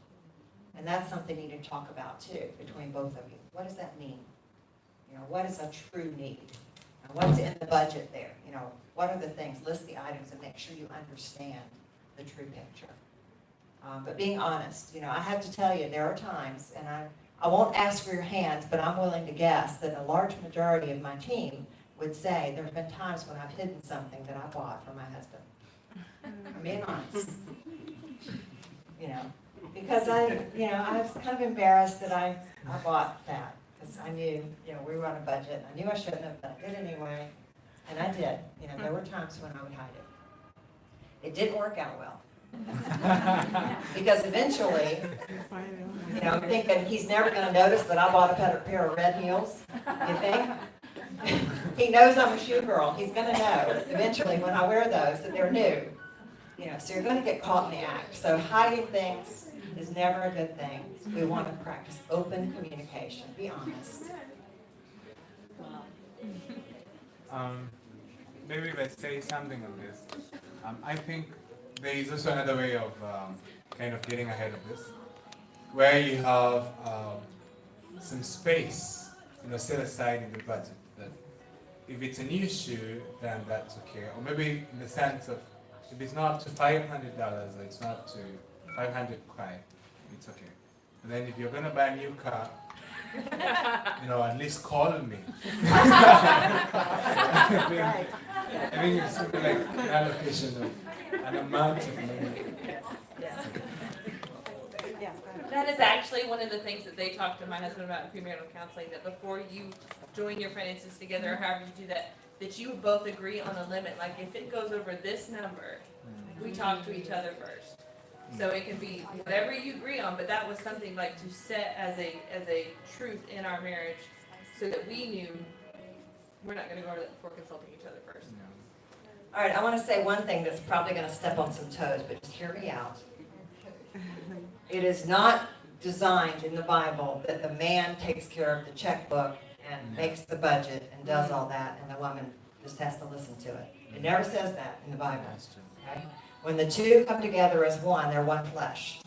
And that's something you need to talk about too, between both of you. What does that mean? What is a true need? And what's in the budget there? What are the things? List the items and make sure you understand the true picture. But being honest, I have to tell you, there are times, and I won't ask for your hands, but I'm willing to guess that a large majority of my team would say there's been times when I've hidden something that I bought for my husband. I'm being honest. Because I was kind of embarrassed that I bought that, because I knew, we were on a budget. I knew I shouldn't have, but I did anyway. And I did. There were times when I would hide it. It didn't work out well. Because eventually, I'm thinking he's never going to notice that I bought a pair of red heels. You think? He knows I'm a shoe girl. He's going to know eventually when I wear those that they're new. So you're going to get caught in the act. So hiding things is never a good thing. We want to practice open communication. Be honest. Maybe let's say something on this. I think there is also another way of kind of getting ahead of this, where you have some space, set aside in the budget. That if it's a new shoe, then that's okay. Or maybe in the sense of, if it's not up to $500 or it's not up to 500 kwai, it's okay. And then if you're going to buy a new car, at least call me. I think it's something like an allocation of an amount of money. That is actually one of the things that they talk to my husband about in premarital counseling, that before you join your finances together, or however you do that, that you both agree on a limit. Like if it goes over this number, we talk to each other first. So it can be whatever you agree on, but that was something like to set as a truth in our marriage, so that we knew we're not gonna go over that before consulting each other first. All right, I want to say one thing that's probably going to step on some toes, but just hear me out. It is not designed in the Bible that the man takes care of the checkbook and makes the budget and does all that, and the woman just has to listen to it. It never says that in the Bible. Okay? When the two come together as one, they're one flesh.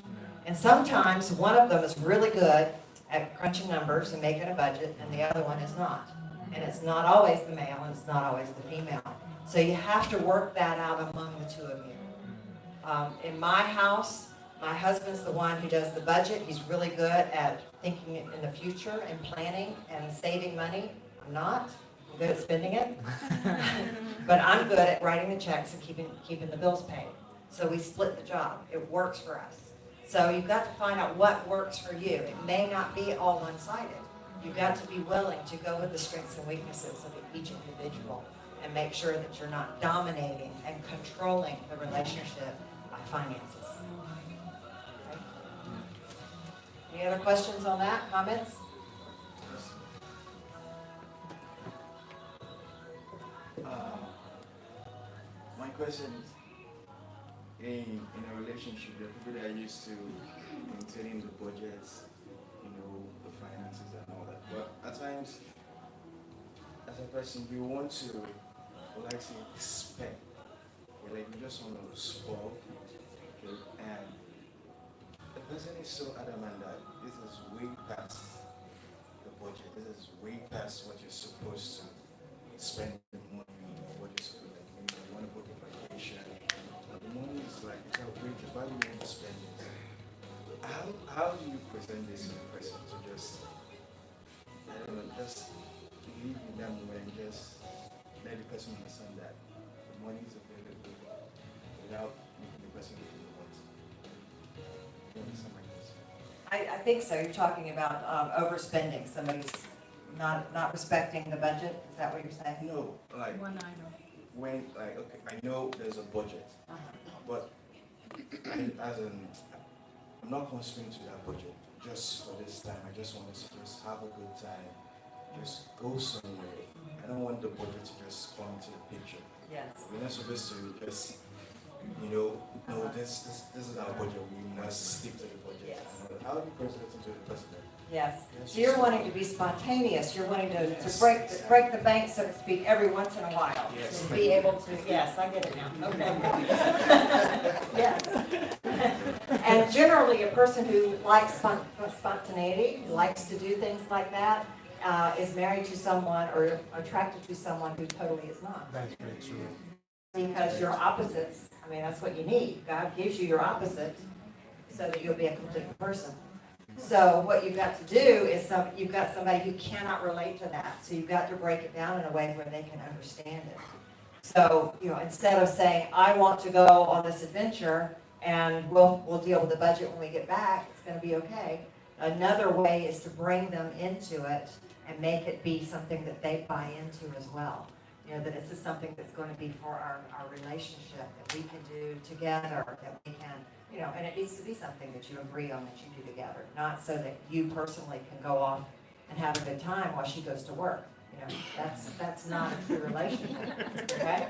And sometimes one of them is really good at crunching numbers and making a budget, and the other one is not. And it's not always the male, and it's not always the female. So you have to work that out among the two of you. In my house, my husband's the one who does the budget. He's really good at thinking in the future and planning and saving money. I'm not. I'm good at spending it. But I'm good at writing the checks and keeping the bills paid. So we split the job. It works for us. So you've got to find out what works for you. It may not be all one-sided. You've got to be willing to go with the strengths and weaknesses of each individual and make sure that you're not dominating and controlling the relationship by finances. Okay? Any other questions on that? Comments? My question is, in a relationship, there are people that are used to maintaining the budgets, the finances and all that. But at times, as a person, we want to, like say, spend. Like we just want to spoil. Okay? And the person is so adamant that this is way past the budget. This is way past what you're supposed to spend the money or what you're supposed to, maybe you want to book a vacation. But the money is like, it's outrageous. Why do you want to spend it? How do you present this to the person to just, I don't know, just live in that moment and just let the person understand that the money is available without making the person feel what? You understand my question? I think so. You're talking about overspending. Somebody's not respecting the budget. Is that what you're saying? No, like One item. when, like, okay, I know there's a budget, but I'm not constrained to that budget. Just for this time, I just want us to just have a good time, just go somewhere. I don't want the budget to just come into the picture. Yes. We're not supposed to just, no, this is our budget. We must stick to the budget. Yes. How do you present it to the president? Yes. So you're wanting to be spontaneous. You're wanting to break the bank, so to speak, every once in a while. Yes. To be able to, yes, I get it now. Okay. Yes. And generally, a person who likes spontaneity, who likes to do things like that, is married to someone or attracted to someone who totally is not. That's very true. Because you're opposites. I mean, that's what you need. God gives you your opposite so that you'll be a complete person. So what you've got to do is you've got somebody who cannot relate to that. So you've got to break it down in a way where they can understand it. So, instead of saying, I want to go on this adventure and we'll deal with the budget when we get back, it's going to be okay. Another way is to bring them into it and make it be something that they buy into as well. That this is something that's going to be for our relationship, that we can do together, that we can, and it needs to be something that you agree on, that you do together, not so that you personally can go off and have a good time while she goes to work. That's not a true relationship, okay?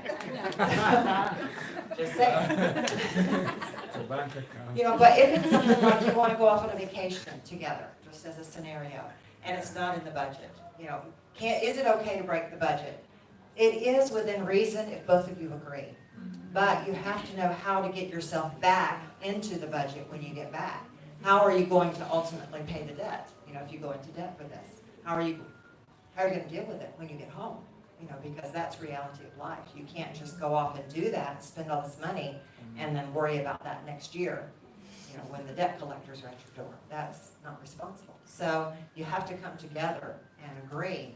Just saying. It's a bank account. But if it's something like you want to go off on a vacation together, just as a scenario, and it's not in the budget, is it okay to break the budget? It is within reason if both of you agree. But you have to know how to get yourself back into the budget when you get back. How are you going to ultimately pay the debt? If you go into debt for this, how are you going to deal with it when you get home? Because that's reality of life. You can't just go off and do that and spend all this money and then worry about that next year, when the debt collectors are at your door. That's not responsible. So you have to come together and agree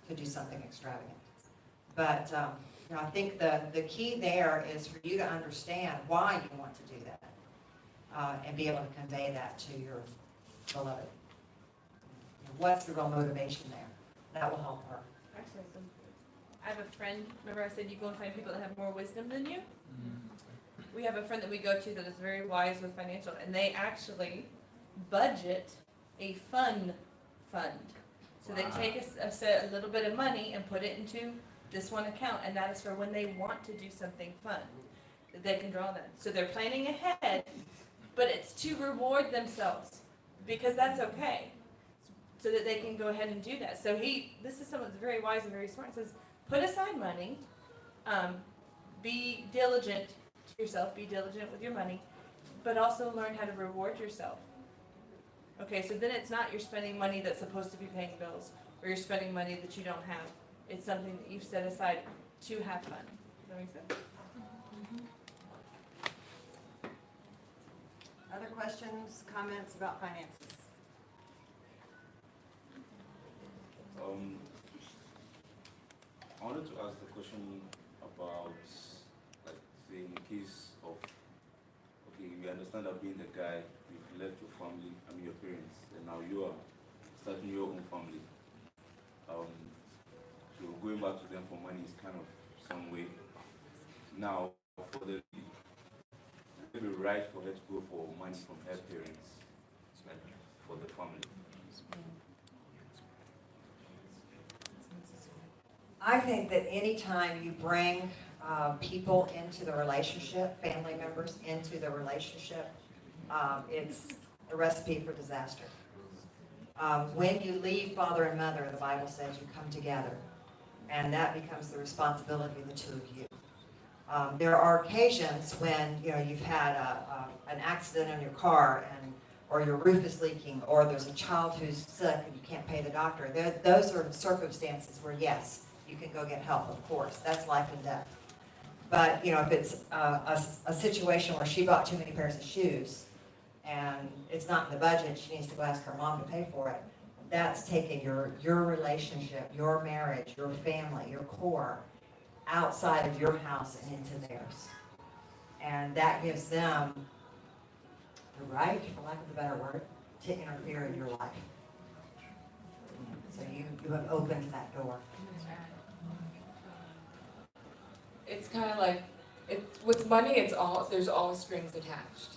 to do something extravagant. But I think the key there is for you to understand why you want to do that and be able to convey that to your beloved. What's the real motivation there? That will help her. Actually, I have a friend, remember I said you go and find people that have more wisdom than you? We have a friend that we go to that is very wise with financial, and they actually budget a fund. So they take a little bit of money and put it into this one account, and that is for when they want to do something fun, that they can draw that. So they're planning ahead, but it's to reward themselves, because that's okay, so that they can go ahead and do that. So this is someone that's very wise and very smart, says, put aside money, be diligent to yourself, be diligent with your money, but also learn how to reward yourself. Okay, so then it's not you're spending money that's supposed to be paying bills, or you're spending money that you don't have. It's something that you've set aside to have fun. Does that make sense? Other questions, comments about finances? I wanted to ask the question about, like, say, in the case of, okay, we understand that being the guy, you've left your family, your parents, and now you are starting your own family. So going back to them for money is kind of some way. Now, for the lady, would it be right for her to go for money from her parents, like, for the family? I think that anytime you bring people into the relationship, family members into the relationship, it's a recipe for disaster. When you leave father and mother, the Bible says you come together, and that becomes the responsibility of the two of you. There are occasions when you've had an accident in your car, or your roof is leaking, or there's a child who's sick and you can't pay the doctor. Those are circumstances where, yes, you can go get help, of course. That's life and death. But if it's a situation where she bought too many pairs of shoes and it's not in the budget, she needs to go ask her mom to pay for it. That's taking your relationship, your marriage, your family, your core outside of your house and into theirs. And that gives them the right, for lack of a better word, to interfere in your life. So you have opened that door. It's kind of like, with money, there's all strings attached.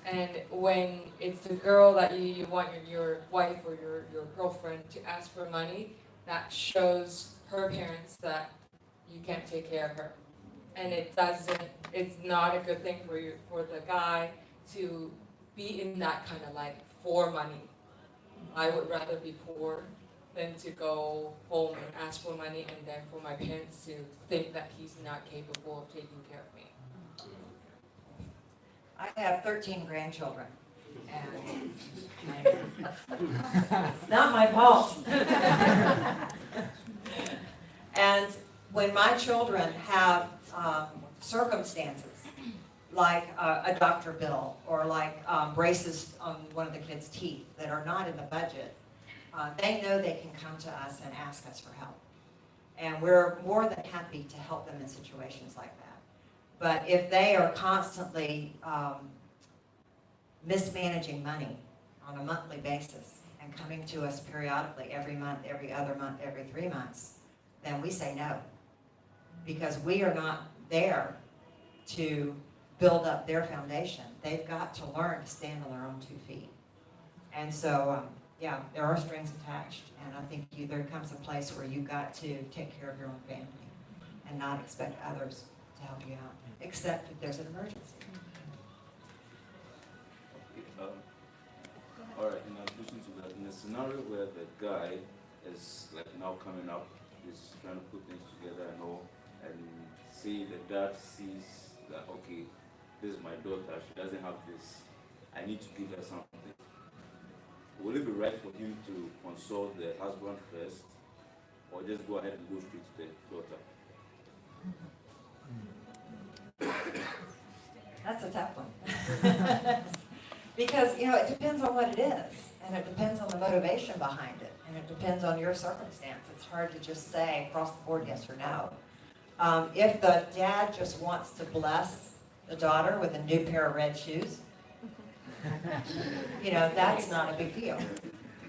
And when it's the girl that you want your wife or your girlfriend to ask for money, that shows her parents that you can't take care of her. And it's not a good thing for the guy to be in that kind of life for money. I would rather be poor than to go home and ask for money and then for my parents to think that he's not capable of taking care of me. I have 13 grandchildren, and it's not my fault. And when my children have circumstances, like a doctor bill, or like braces on one of the kids' teeth that are not in the budget, they know they can come to us and ask us for help. And we're more than happy to help them in situations like that. But if they are constantly mismanaging money on a monthly basis and coming to us periodically every month, every other month, every 3 months, then we say no. Because we are not there to build up their foundation. They've got to learn to stand on their own 2 feet. And so, yeah, there are strings attached, and I think there comes a place where you've got to take care of your own family and not expect others to help you out, except if there's an emergency. All right, in addition to that, in a scenario where the guy is like now coming up, he's trying to put things together and all, and say the dad sees that, okay, this is my daughter, she doesn't have this, I need to give her something. Will it be right for him to consult the husband first, or just go ahead and go straight to the daughter? That's a tough one. Because, it depends on what it is, and it depends on the motivation behind it, and it depends on your circumstance. It's hard to just say across the board yes or no. If the dad just wants to bless the daughter with a new pair of red shoes, that's not a big deal.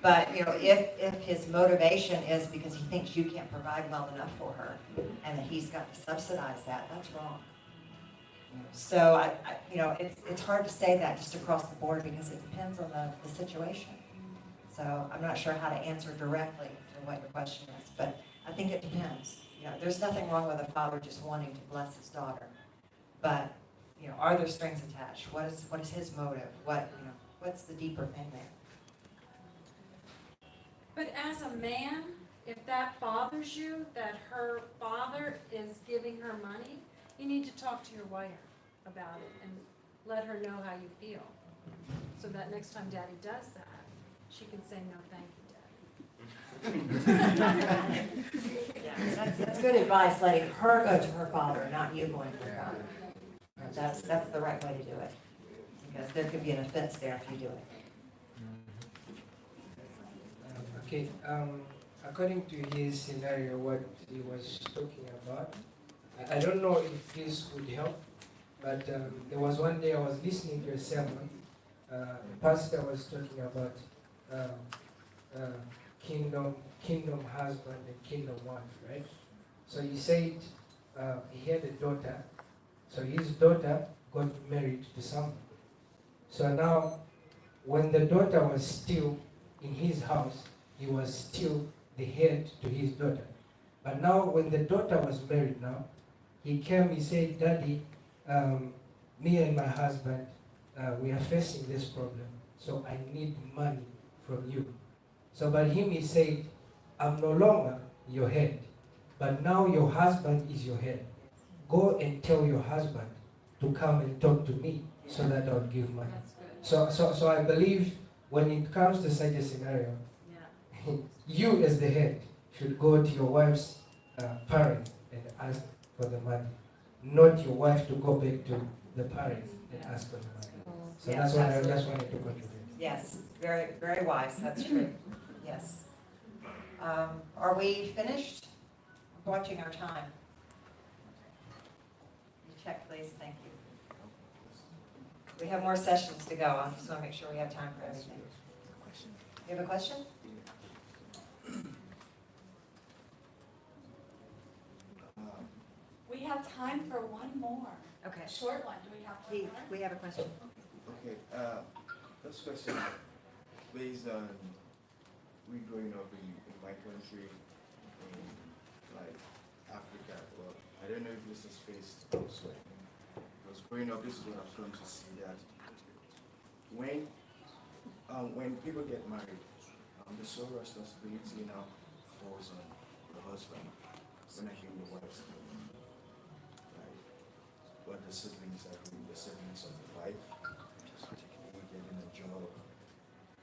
But, if his motivation is because he thinks you can't provide well enough for her, and that he's got to subsidize that, that's wrong. So, it's hard to say that just across the board because it depends on the situation. So I'm not sure how to answer directly to and what your question is, but I think it depends. You know, there's nothing wrong with a father just wanting to bless his daughter, but, you know, are there strings attached? What is his motive? What's the deeper thing there? But as a man, if that bothers you, that her father is giving her money, you need to talk to your wife about it and let her know how you feel. So that next time daddy does that, she can say, no, thank you, daddy. Yeah, that's good advice, letting her go to her father, not you going to her father. That's the right way to do it, because there could be an offense there if you do it. Okay, according to his scenario, what he was talking about, I don't know if this would help, but there was one day I was listening to a sermon. The pastor was talking about kingdom husband and kingdom wife, right? So he said he had a daughter, so his daughter got married to someone. So now, when the daughter was still in his house, he was still the head to his daughter. But now, when the daughter was married now, he came, he said, Daddy, me and my husband, we are facing this problem, so I need money from you. So but him, he said, I'm no longer your head, but now your husband is your head. Go and tell your husband to come and talk to me so that I'll give money. So I believe when it comes to such a scenario, you as the head should go to your wife's parents and ask for the money, not your wife to go back to the parents and ask for the money. So Yes, that's what I absolutely. just wanted to contribute. Yes, very, very wise, that's true, yes. Are we finished? I'm watching our time. You check, please, thank you. We have more sessions to go, I just want to make sure we have time for everything. You have a question? We have time for one more. Okay. Short one, do we have one more? We have a question. Okay, this question, based on we growing up in my country, in like Africa, well, I don't know if this is faced elsewhere. Because growing up, this is what I've come to see, that when people get married, the sole responsibility now falls on the husband, when I hear the wife's like what the siblings are doing, the siblings of the wife, he getting a job,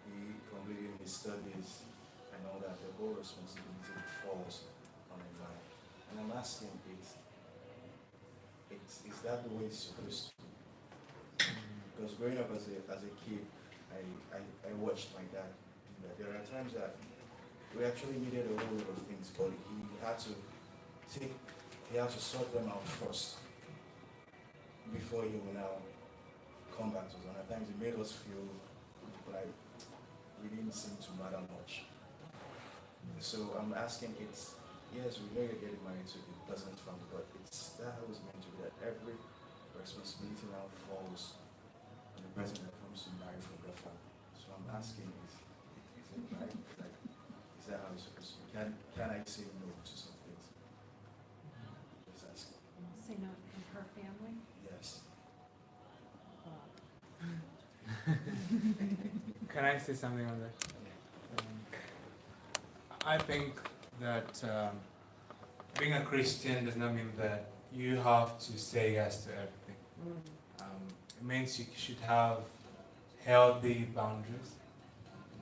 he completing his studies and all that, the whole responsibility falls on a man. And I'm asking, is that the way it's supposed to be? Because growing up as a kid, I watched my dad do that. There are times that we actually needed a whole lot of things, but he had to sort them out first before he will now come back to us. And at times it made us feel like we didn't seem to matter much. So I'm asking, yes, we know you're getting married to the pleasant family, but it's that how it's meant to be, that every responsibility now falls on the person that comes to marry from their family. So I'm asking, is it right? Like, is that how it's supposed to be? Can I say no to some things? Just asking. Say no in her family? Yes. Can I say something on that? I think that being a Christian does not mean that you have to say yes to everything. It means you should have healthy boundaries.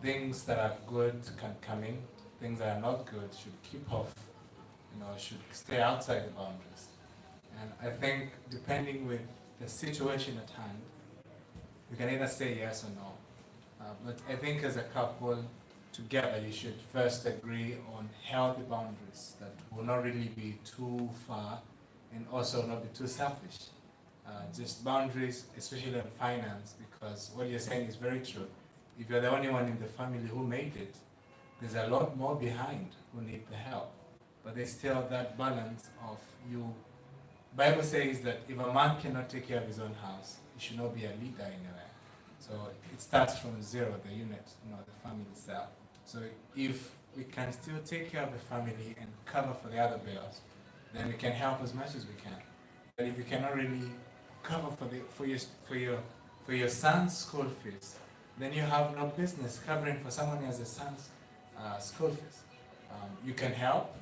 Things that are good can come in. Things that are not good should keep off. Should stay outside the boundaries. And I think depending with the situation at hand, you can either say yes or no. But I think as a couple, together you should first agree on healthy boundaries that will not really be too far and also not be too selfish. Just boundaries, especially on finance, because what you're saying is very true. If you're the only one in the family who made it, there's a lot more behind who need the help. But there's still that balance of you. Bible says that if a man cannot take care of his own house, he should not be a leader anywhere. So it starts from zero, the unit, the family itself. So if we can still take care of the family and cover for the other bills, then we can help as much as we can. But if you cannot really cover for your son's school fees, then you have no business covering for someone who has a son's school fees. You can help,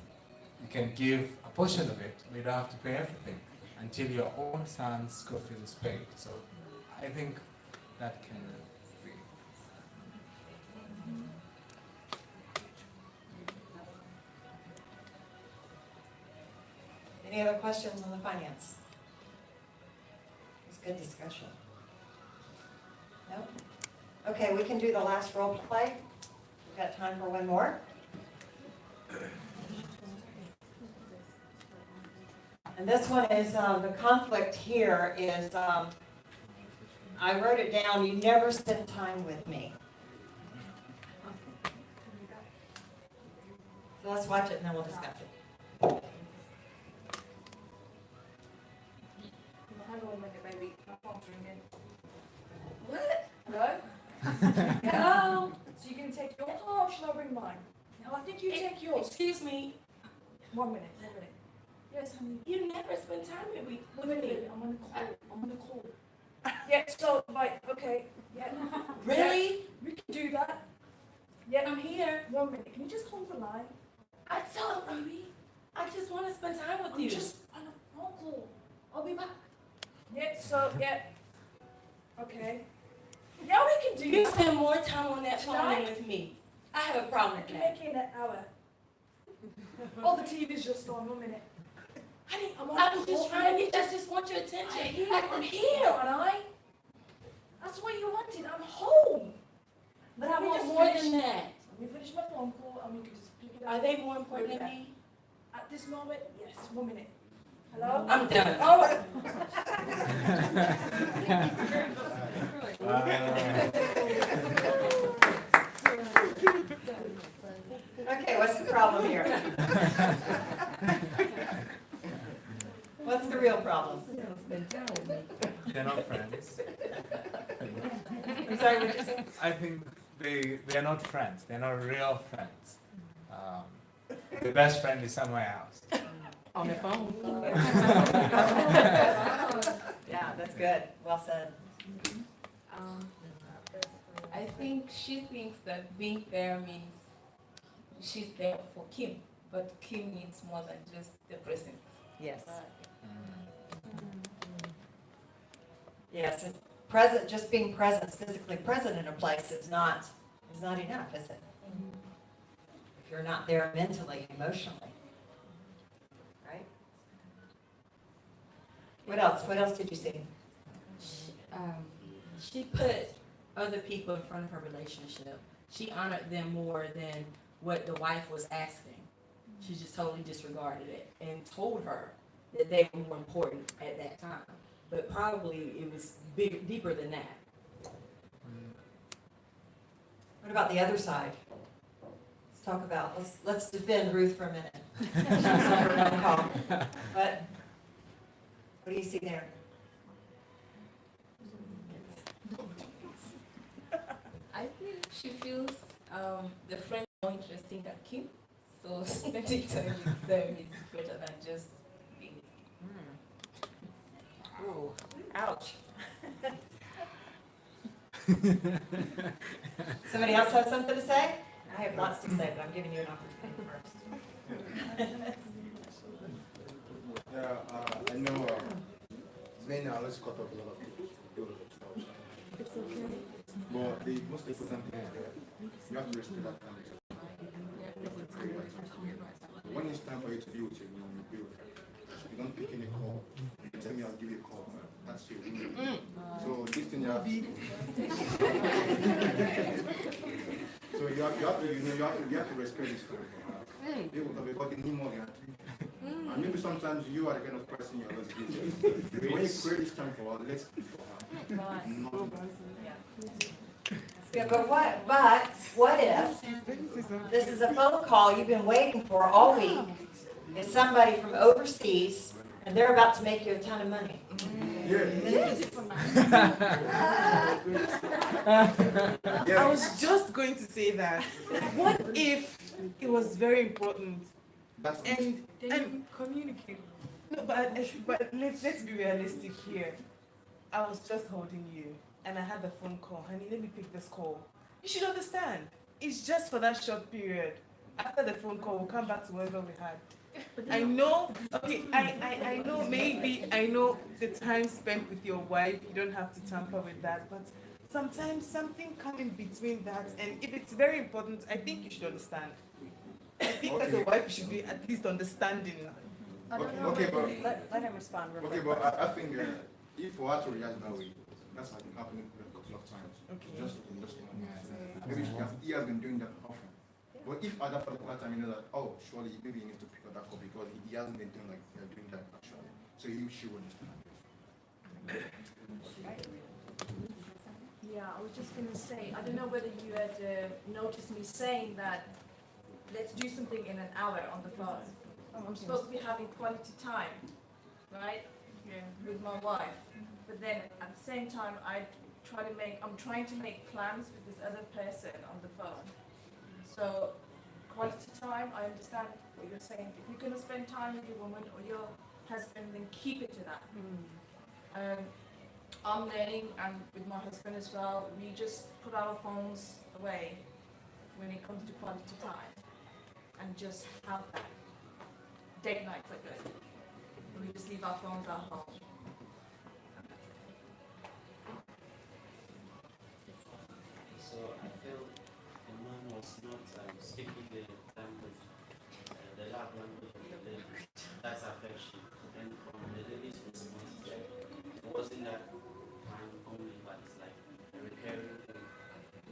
you can give a portion of it, but you don't have to pay everything until your own son's school fees is paid. So I think that can be. Any other questions on the finance? It's good discussion. No? Okay, we can do the last role play. We've got time for one more. And this one is, the conflict here is, I wrote it down, you never spend time with me. So let's watch it and then we'll discuss it. Hang on a minute, baby. My phone's ringing. What? Hello? Hello? So you can take your car or shall I bring mine? No, I think you take yours. Excuse me, 1 minute, 1 minute. Yes, honey. you never spend time with me. Wait a minute, I'm on the call. I'm on the call. Yeah, so, right, okay. Yeah. Really? Yeah, we can do that. Yeah, I'm here. 1 minute. Can you just hold the line? I told baby, I just want to spend time with I'm you. just on a phone call. I'll be back. Yeah, so, yeah. Okay. Yeah, we can do You that. spend more time on that phone than Tonight? with me. I have a problem I with can that. make it in an hour. Oh, the TV's just on. 1 minute. Honey, I'm on I'm the just call. trying to just want your attention. I'm here, aren't I? That's what you wanted. I'm home. But I Let me want just more finish- than that. Let me finish my phone call and we can just pick it up. Are they more important than Okay. me? At this moment, yes. 1 minute. Hello? I'm done. All right. Okay, what's the problem here? What's the real problem? They're not friends. I'm sorry, what did you say? I think they're not friends. They're not real friends. The best friend is somewhere else. On the phone. Yeah, that's good. Well said. I think she thinks that being there means she's there for Kim, but Kim means more than just the present. Yes. Yes, and present, just being present, physically present in a place is not enough, is it? If you're not there mentally, emotionally. Right? What else? What else did you see? She put other people in front of her relationship. She honored them more than what the wife was asking. She just totally disregarded it and told her that they were more important at that time. But probably it was deeper than that. What about the other side? Let's talk about, let's defend Ruth for a minute. She's on her own call. What do you see there? I think she feels the friend more interesting than Kim, so spending time with them is better than just being. Ooh, ouch. Somebody else have something to say? I have lots to say, but I'm giving you an opportunity first. Yeah, I know men are always caught up a lot of people. It's okay. But the most important thing is that you have to respect that time. When it's time for you to be with your woman, you be with her. You don't pick any call. You tell me I'll give you a call. That's your woman. So this thing you have to do. So you have to respect this time for her. Be with her because they need more than attention. And maybe sometimes you are the kind of person you're always busy. When you create this time for her, let's do for her. Yeah, but what if this is a phone call you've been waiting for all week? It's somebody from overseas and they're about to make you a ton of money. Yes. I was just going to say that. What if it was very important. That's And Then communicate. no, but let's be realistic here. I was just holding you, and I had the phone call. Honey, let me pick this call. You should understand. It's just for that short period. After the phone call, we'll come back to whatever we had. I know, okay, I know maybe, I know the time spent with your wife, you don't have to tamper with that, but sometimes something come in between that, and if it's very important, I think you should understand. I think as a wife, you should be at least understanding. Okay, but Let him respond real okay, quick. but I think if for her to react that way, that's like happening a couple of times. Okay. Just maybe he has been doing that often. But if at that particular time you know that, oh, surely maybe he needs to pick up that call because he hasn't been doing doing that actually. So she would understand. Yeah, I was just gonna say, I don't know whether you had noticed me saying that let's do something in an hour on the phone. I'm supposed to be having quality time, right? Yeah. With my wife. But then at the same time, I'm trying to make plans with this other person on the phone. So quality time, I understand what you're saying. If you're gonna spend time with your woman or your husband, then keep it to that. I'm learning, and with my husband as well, we just put our phones away when it comes to quality time and just have that. Date nights are good. We just leave our phones at home. So I feel the man was not speaking the language, the love language of the lady. That's affection. And from the lady's response, it wasn't that time only, but it's like a recurring thing.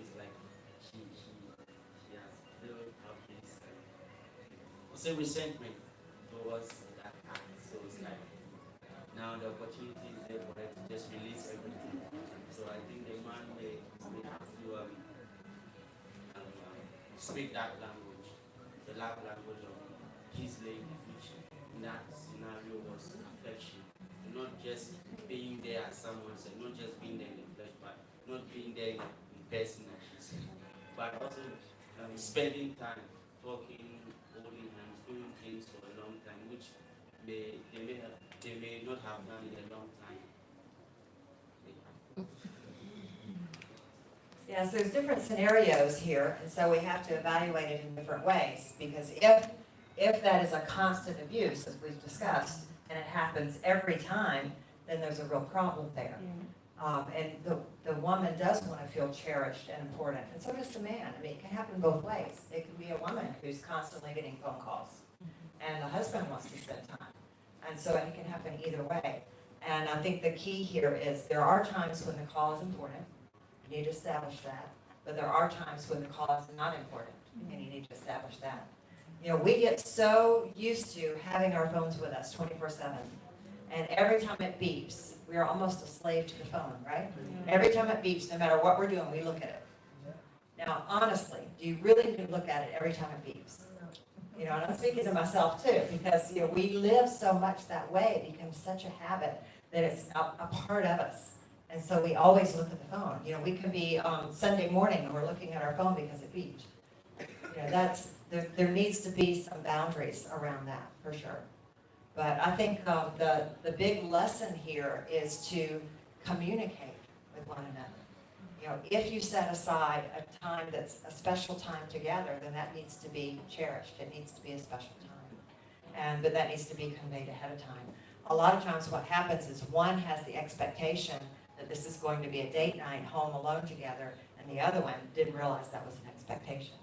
It's like she has built up this resentment towards that act. So it's like now the opportunity is there for her to just release everything. So I think the man may have to speak that language, the love language of his lady, which in that scenario was affection. Not just being there as someone said, not just being there in the flesh, but not being there in person, as she said, but also spending time talking, holding hands, doing things for a long time, which they may not have done in a long time. Yes, there's different scenarios here, and so we have to evaluate it in different ways, because if that is a constant abuse, as we've discussed, and it happens every time, then there's a real problem there. And the woman does want to feel cherished and important, and so does the man. I mean, it can happen both ways. It could be a woman who's constantly getting phone calls, and the husband wants to spend time. And so it can happen either way. And I think the key here is there are times when the call is important. You need to establish that. But there are times when the call is not important, and you need to establish that. You know, we get so used to having our phones with us 24/7. And every time it beeps, we are almost a slave to the phone, right? Every time it beeps, no matter what we're doing, we look at it. Now, honestly, do you really need to look at it every time it beeps? You know, and I'm speaking to myself too, because, you know, we live so much that way. It becomes such a habit that it's a part of us. And so we always look at the phone. You know, we can be on Sunday morning and we're looking at our phone because it beeped. You know, there needs to be some boundaries around that, for sure. But I think the big lesson here is to communicate with one another. You know, if you set aside a time that's a special time together, then that needs to be cherished. It needs to be a special time. But that needs to be conveyed ahead of time. A lot of times what happens is one has the expectation that this is going to be a date night, home alone together, and the other one didn't realize that was an expectation.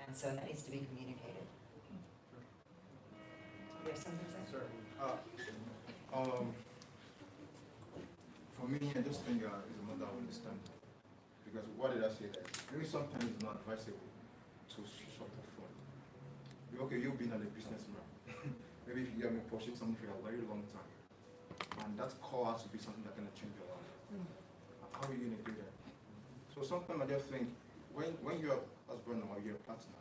And so that needs to be communicated. You have something to say? Sorry. For me, I just think it's a matter of understanding. Because what did I say that? Maybe sometimes it's not advisable to switch off the phone. Okay, you've been a businessman. Maybe you have been pursuing something for a very long time. And that call has to be something that's going to change your life. How are you going to do that? So sometimes I just think, when you're a husband or you're a partner,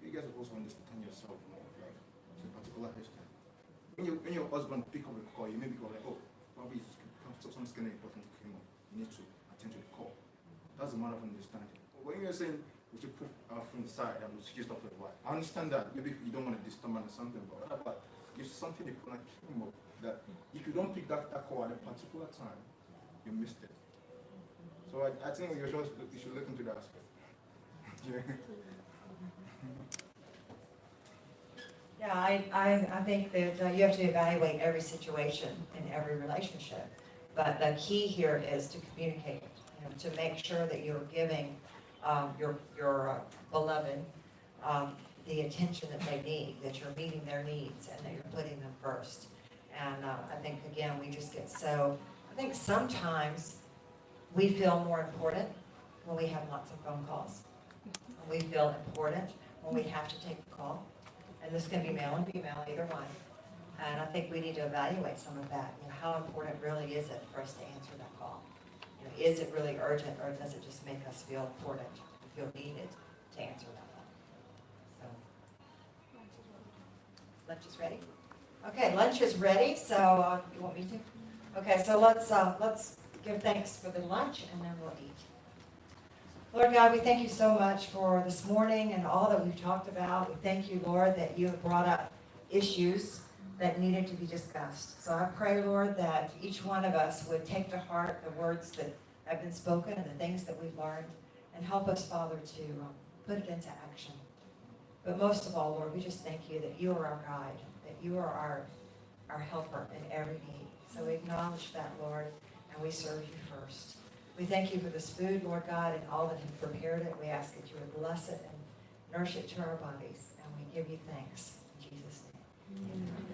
you guys are supposed to understand yourself more, like, to a particular extent. When your husband pick up a call, you may be like, oh, probably something's kind of important to him. You need to attend to the call. That's a matter of understanding. When you're saying, we should put our phone aside and we'll switch off for a while. I understand that maybe you don't want to disturb or something, but what about if something you cannot came up that if you don't pick that call at a particular time, you missed it. So I think you should look into that aspect. Yeah, I think that you have to evaluate every situation in every relationship. But the key here is to communicate, to make sure that you're giving your beloved the attention that they need, that you're meeting their needs, and that you're putting them first. And I think, again, we just get so, I think sometimes we feel more important when we have lots of phone calls. We feel important when we have to take a call. And this can be male and female, either one. And I think we need to evaluate some of that. How important really is it for us to answer that call? Is it really urgent, or does it just make us feel important, feel needed to answer that call? So, lunch is ready? Okay, lunch is ready, so you want me to? Okay, so let's give thanks for the lunch, and then we'll eat. Lord God, we thank you so much for this morning and all that we've talked about. We thank you, Lord, that you have brought up issues that needed to be discussed. So I pray, Lord, that each one of us would take to heart the words that have been spoken and the things that we've learned, and help us, Father, to put it into action. But most of all, Lord, we just thank you that you are our guide, that you are our helper in every need. So we acknowledge that, Lord, and we serve you first. We thank you for this food, Lord God, and all that have prepared it. We ask that you would bless it and nourish it to our bodies, and we give you thanks. In Jesus' name. Amen.